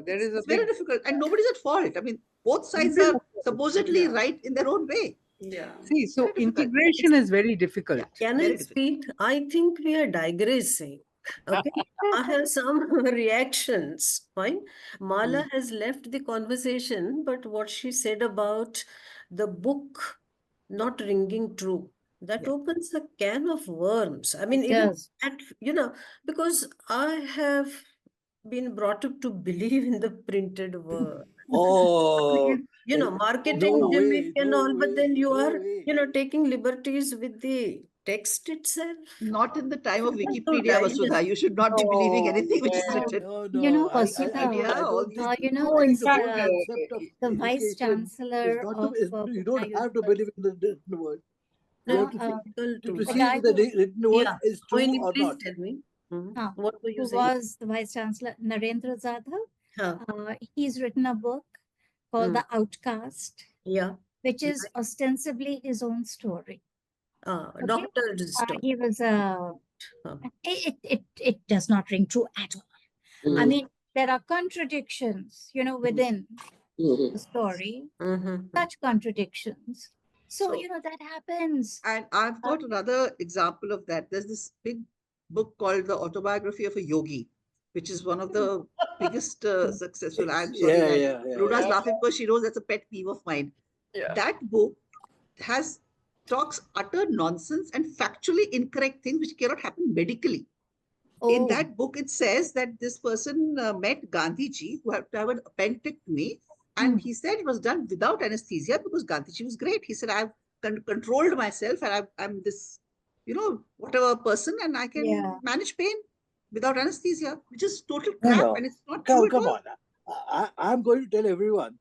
B: there is a
F: it's very
B: big,
F: difficult and nobody's at fault. I mean, both sides
B: nobody's
F: are
B: at fault.
F: supposedly
D: Yeah,
F: right in their own way.
D: yeah.
B: See,
F: Very
B: so
F: difficult.
B: integration is very
F: Yeah,
B: difficult.
C: Can I
F: very difficult.
C: speak? I think we are digressing. Okay. I have some reactions. Fine. Mala
B: Mm,
C: has left the conversation, but what she said about the book not ringing true, that
F: Yeah.
C: opens a can of worms. I mean,
A: It
C: even
A: does.
C: at, because I have been brought up to believe in the printed word.
H: Oh,
C: Marketing
H: no
C: gimmick
H: way,
C: and
H: no
C: all, but
H: way,
C: then you
H: no
C: are,
H: way.
C: taking liberties with the text itself.
F: Not in the time of
C: Difficult to
F: Wikipedia, Vasudha.
C: digest.
F: You should not be believing
B: no,
F: anything which is
B: no,
F: written.
H: No,
A: You
H: no.
A: know, Vasudha,
F: Wikipedia,
H: I
F: all
H: don't
F: these.
H: think.
A: no,
B: in
H: See, the
B: fact,
H: whole concept of
A: the vice
H: education is
A: chancellor
H: not to.
A: of
H: You
A: Pune
H: don't have to
A: University,
H: believe in the written word. You
C: No,
H: have
A: no,
H: to see
C: difficult
H: to
C: to
A: the
H: see
A: guy
H: if the
A: who,
H: written word
C: Yeah.
H: is true
C: Mohini,
H: or
C: please
H: not.
C: tell me.
A: uh,
C: What were you
A: who
C: saying?
A: was the vice chancellor, Narendra Zadhav,
C: Huh.
A: he's written a book called
C: Mm.
A: The Outcast,
C: Yeah.
A: which is
C: Right.
A: ostensibly his own story. Okay,
C: Doctor's story.
A: he was a.
C: Huh.
A: It does not ring true at all. I
C: Mm.
A: mean, there are contradictions, within
E: Mhm.
A: the story,
C: Mm-hmm.
A: such contradictions. So,
F: So,
A: that happens.
F: and I've
A: Uh,
F: got another example of that. There's this big book called The Autobiography of a Yogi, which is one of the biggest successful. I'm sorry
H: Yeah,
F: that
H: yeah, yeah,
F: Runa's
H: yeah.
F: laughing because she knows that's a pet peeve of mine. That book has talks utter nonsense and factually incorrect things which cannot happen medically. In
A: oh,
F: that book, it says that this person met Gandhiji, who had to have an appendectomy, and
A: hmm,
F: he said it was done without anesthesia because Gandhiji was great. He said, I've controlled myself and I'm this, whatever person, and I
A: yeah.
F: can manage pain without anesthesia, which is total
H: No,
F: crap
H: no.
F: and it's not true at
H: Come
F: all.
H: on. I'm going to tell everyone.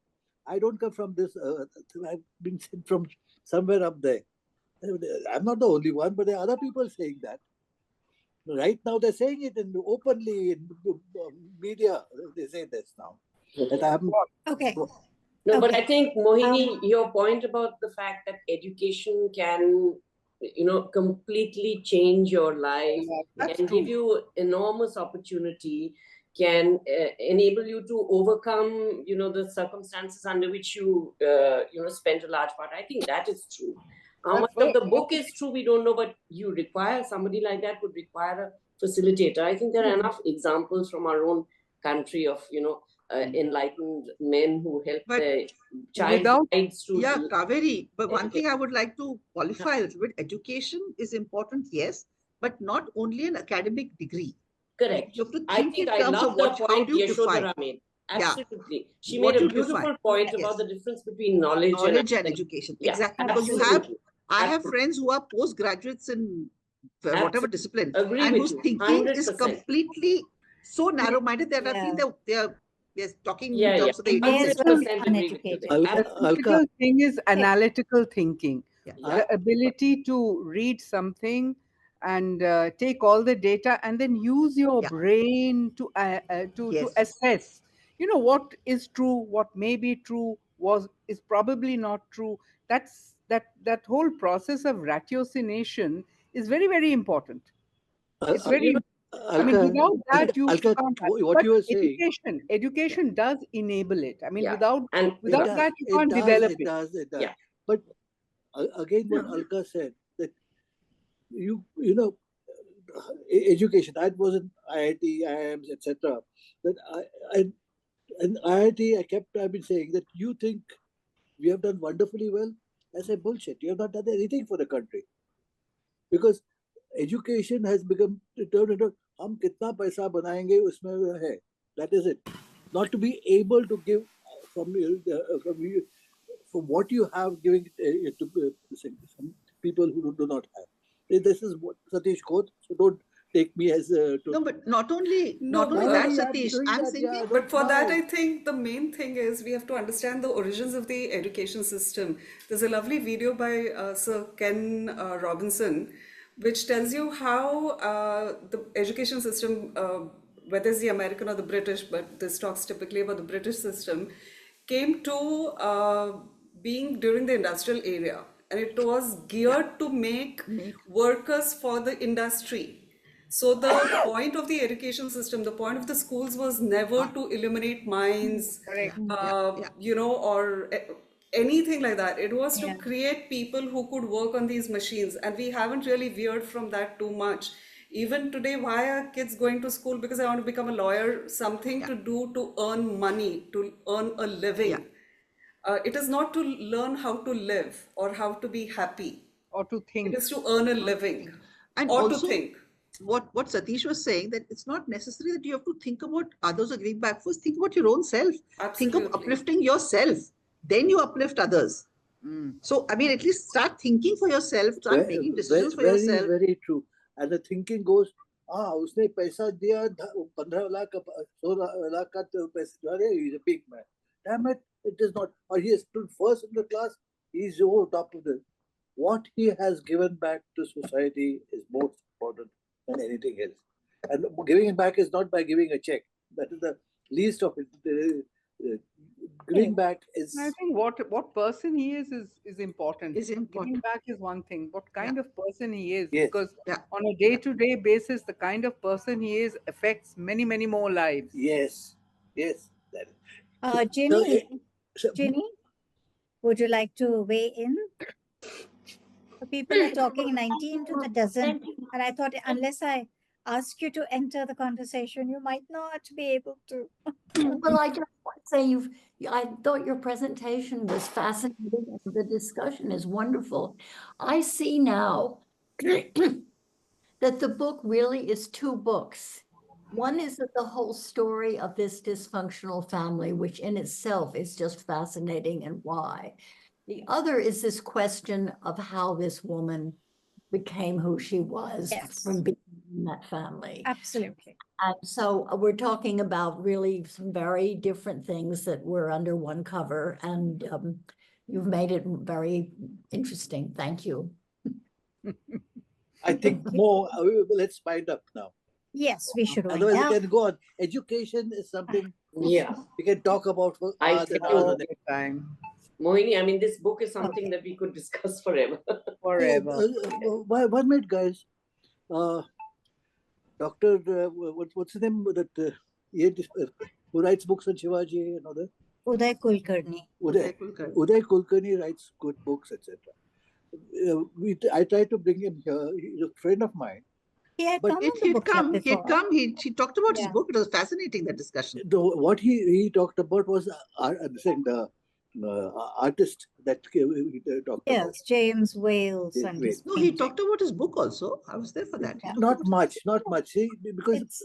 H: I don't come from this. I've been sent from somewhere up there. I'm not the only one, but there are other people saying that. Right now, they're saying it openly in media. They say this now. That I'm.
A: Okay,
E: No, but
A: okay.
E: I think,
A: Um,
E: Mohini, your point about the fact that education can, completely change your life,
B: yeah,
F: That's
E: can give
F: true.
E: you enormous opportunity, can enable you to overcome, the circumstances under which you, spent a large part. I think that is true. How much
H: That's
E: of
H: right.
E: the book is true, we don't know, but you require somebody like that would require a facilitator. I think there are enough examples from our own country of, enlightened men who help
F: But
E: their child
B: without,
E: brides
F: yeah,
E: to
F: Kaveri, but one
E: educate.
F: thing I would like to qualify a little bit education is important, yes, but not only an academic degree.
E: Correct.
F: You have to
E: I
F: think
E: think
F: in
E: I
F: terms
E: love
F: of
E: the
F: what, how
E: point
F: do you define?
E: Yashodhara made.
F: Yeah.
E: Absolutely. She
F: What
E: made a
F: you define.
E: beautiful point
F: Yes.
E: about the difference between knowledge
F: Knowledge and
E: and
F: education.
E: Yeah,
F: Exactly. Because you
E: absolutely.
F: have, I have
E: Absolutely.
F: friends who are postgraduates in whatever
E: Absolutely.
F: discipline,
E: Agree
F: and
E: with
F: whose
E: you.
F: thinking is
E: 100%.
F: completely so narrow-minded that I
A: Yeah.
F: think they're talking in
E: Yeah, yeah.
F: terms of the
A: They may as
F: 18th
A: well
F: century.
A: be
E: 100% agree with you
A: uneducated.
E: there.
B: The
E: Absolutely.
H: Alka,
B: critical thing is analytical thinking.
E: Yeah.
B: The ability to read something and take all the data and then use your
F: Yeah.
B: brain to
F: Yes.
B: assess, what is true, what may be true, is probably not true. That whole process of ratiocination is very, very important. It's
H: Al-
B: very, I mean,
H: Alka,
B: without that you
H: Alka,
B: can't have.
H: what
B: But
H: you were saying,
B: education does enable it. I mean,
E: Yeah.
B: without
E: And
H: it
B: without
H: does,
B: that you
H: it
B: can't
H: does,
B: develop
H: it
B: it.
H: does, it does.
E: yeah.
H: But again, what
F: No.
H: Alka said, that you know, education, that was in IIT, IIMs, etc. That I in IIT, I've been saying that you think we have done wonderfully well. I say bullshit. You have not done anything for the country because education has become turned into हम कितना पैसा बनाएंगे उसमें है. That is it. Not to be able to give from you from what you have, giving it to some people who do not have. This is what Satish Khot. So don't take me as
F: No, but not only
D: No,
F: that,
H: I'm
F: Satish.
H: doing
F: I'm
H: that.
F: saying
H: Yeah,
D: but
H: don't
D: for that,
H: now.
D: I think the main thing is we have to understand the origins of the education system. There's a lovely video by Sir Ken Robinson, which tells you how the education system, whether it's the American or the British, but this talks typically about the British system, came to being during the industrial era. And it was geared to make workers for the industry. So the point of the education system, the point of the schools was never to eliminate mines,
B: Correct.
D: or anything like that. It was to
A: Yeah.
D: create people who could work on these machines. And we haven't really veered from that too much. Even today, why are kids going to school? Because I want to become a lawyer, something to do to earn money, to earn a living. It is not to learn how to live or how to be happy.
B: Or to
D: It
B: think.
D: is to earn a living
F: And
D: or to
F: also,
D: think.
F: what Satish was saying, that it's not necessary that you have to think about others or giving back. First, think about your own self. Think of
D: Absolutely.
F: uplifting yourself. Then you uplift others.
B: Mm.
F: So, I mean, at least start thinking for yourself. Start making decisions for
H: Very,
F: yourself.
H: very true. And the thinking goes, उसने पैसा दिया 15 लाख का 16 लाख का तो पैसा, अरे he's a big man. Damn it, it is not. Or he has stood first in the class. He's over top of the. What he has given back to society is more important than anything else. And giving it back is not by giving a check. That is the least of it. Giving back is.
B: I think what person he is important.
F: Is
B: Giving
F: important.
B: back is one thing. What kind of person he is,
H: Yes.
B: because
F: Yeah.
B: on a day-to-day basis, the kind of person he is affects many, many more lives.
H: Yes. Yes. That,
A: Ginny, would you like to weigh in? The people are talking 19 to the dozen. And I thought, unless I ask you to enter the conversation, you might not be able to.
I: Well, I just want to say I thought your presentation was fascinating and the discussion is wonderful. I see now that the book really is two books. One is the whole story of this dysfunctional family, which in itself is just fascinating and why. The other is this question of how this woman became who she was
A: Yes.
I: from being in that family.
A: Absolutely.
I: And so we're talking about really some very different things that were under one cover, and you've made it very interesting. Thank you.
H: I think more. Let's wind up now.
A: Yes, we should wind
H: Otherwise,
A: up.
H: we can go on. Education is something
E: Yeah.
H: we can talk about for
E: I
H: hours and
E: think
H: hours.
B: All
H: And
B: the time,
E: Mohini, I mean, this book is something
A: Okay.
E: that we could discuss forever.
B: forever.
H: one minute, guys. Doctor, what's his name? Who writes books on Shivaji and all that?
A: Uday Kulkarni.
H: Uday Kulkarni writes good books, etc. I tried to bring him here. He's a friend of mine.
A: He had
H: But
A: come on the book club before.
F: He talked about his
A: Yeah.
F: book. It was fascinating, that discussion.
H: What he talked about was saying artist that we talked about.
A: Yes, James Wales
H: Yes,
A: and
H: Wales.
A: his
F: No, he
A: painting.
F: talked about his book also. I was there for that. He
A: Yeah.
F: talked
H: Not
F: about his
H: much,
F: book.
H: not much. See, because
A: It's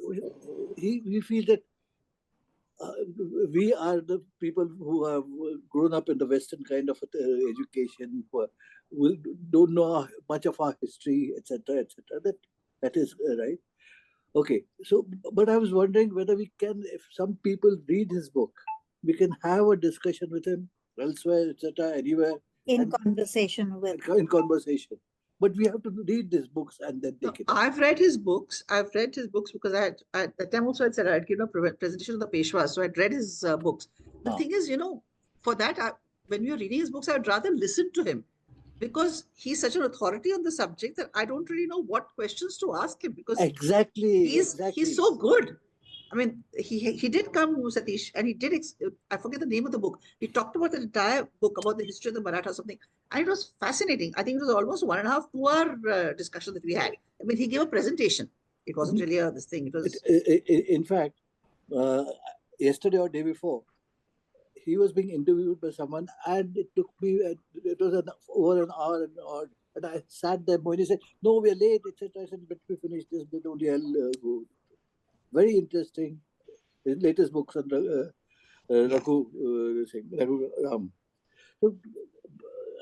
H: we feel that we are the people who have grown up in the Western kind of education, who will, don't know much of our history, etc., etc. That is right. Okay, so but I was wondering whether we can, if some people read his book, we can have a discussion with him elsewhere, etc., anywhere,
A: in
H: and
A: conversation with.
H: in conversation. But we have to read these books and then
F: No,
H: take it up.
F: I've read his books. I've read his books because at that time also I said I'd given a presentation of the Peshwa, so I'd read his books. The
H: Ah.
F: thing is, for that, when we are reading his books, I'd rather listen to him because he's such an authority on the subject that I don't really know what questions to ask him because
H: Exactly,
F: he's
H: exactly.
F: so good. I mean, he did come, Satish, and he did. I forget the name of the book. He talked about the entire book about the history of the Maratha or something, and it was fascinating. I think it was almost 1.5 2 hour discussion that we had. I mean, he gave a presentation. It wasn't really this thing. It was.
H: In fact, yesterday or day before, he was being interviewed by someone, and it took me. It was over an hour and I sat there. Mohini said, "No, we are late, etc." I said, "But we finish this bit only. I'll go." Very interesting. His latest books on Raghu Ram. So,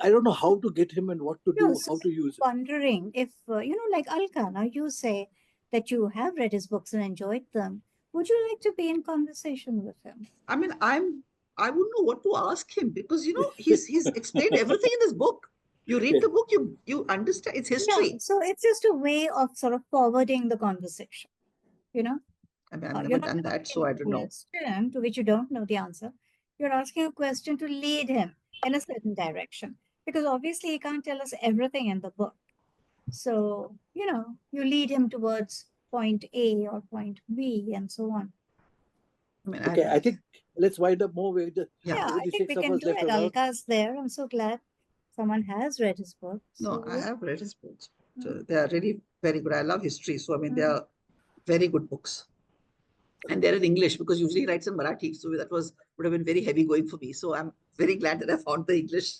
H: I don't know how to get him and what to
A: No,
H: do,
A: so
H: how to use it.
A: wondering if, like Alka, now you say that you have read his books and enjoyed them. Would you like to be in conversation with him?
F: I mean, I wouldn't know what to ask him because he's explained everything in this book. You read
H: Yeah.
F: the book, you understand its
A: Yeah,
F: history.
A: so it's just a way of sort of forwarding the conversation, you know?
F: I mean, I've
A: You're
F: never
A: not
F: done that, so
A: asking
F: I
A: a
F: don't know.
A: question to which you don't know the answer. You're asking a question to lead him in a certain direction because obviously he can't tell us everything in the book. So, you lead him towards point A or point B and so on.
F: I mean,
H: Okay, I think let's wind up more with
F: Yeah.
A: Yeah, I
H: only
A: think
H: 6
A: we
H: of
A: can
H: us
A: do
H: left
A: it.
H: around.
A: Alka's there. I'm so glad someone has read his book.
F: No, I
A: So,
F: have read his books. So they are really very good. I love history, so I mean, they
A: mm,
F: are very good books. And they're in English because usually he writes in Marathi, so that would have been very heavy going for me. So I'm very glad that I found the English.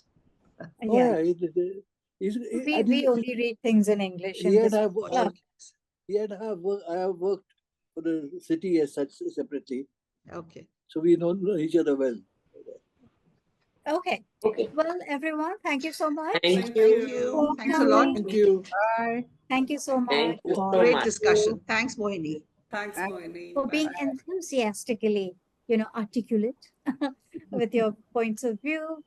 H: Oh
A: yeah,
H: yeah,
A: we,
H: and
A: we only read things in English
H: he
A: in
H: and
A: this
H: I,
A: club.
H: he and I have worked for the city as such separately,
F: Okay.
H: so we know each other well.
A: Okay.
E: Okay.
A: Well, everyone, thank you so much.
E: Thank
F: Thank
E: you.
F: you.
A: for
F: Thanks a lot.
A: coming.
H: Thank you.
B: Bye.
A: Thank you so much
E: Thank you so
A: for,
F: Great
E: much.
F: discussion. Thanks, Mohini.
D: Thanks,
B: Thank
D: Mohini.
A: for being
D: Bye.
A: enthusiastically, articulate with your points of view.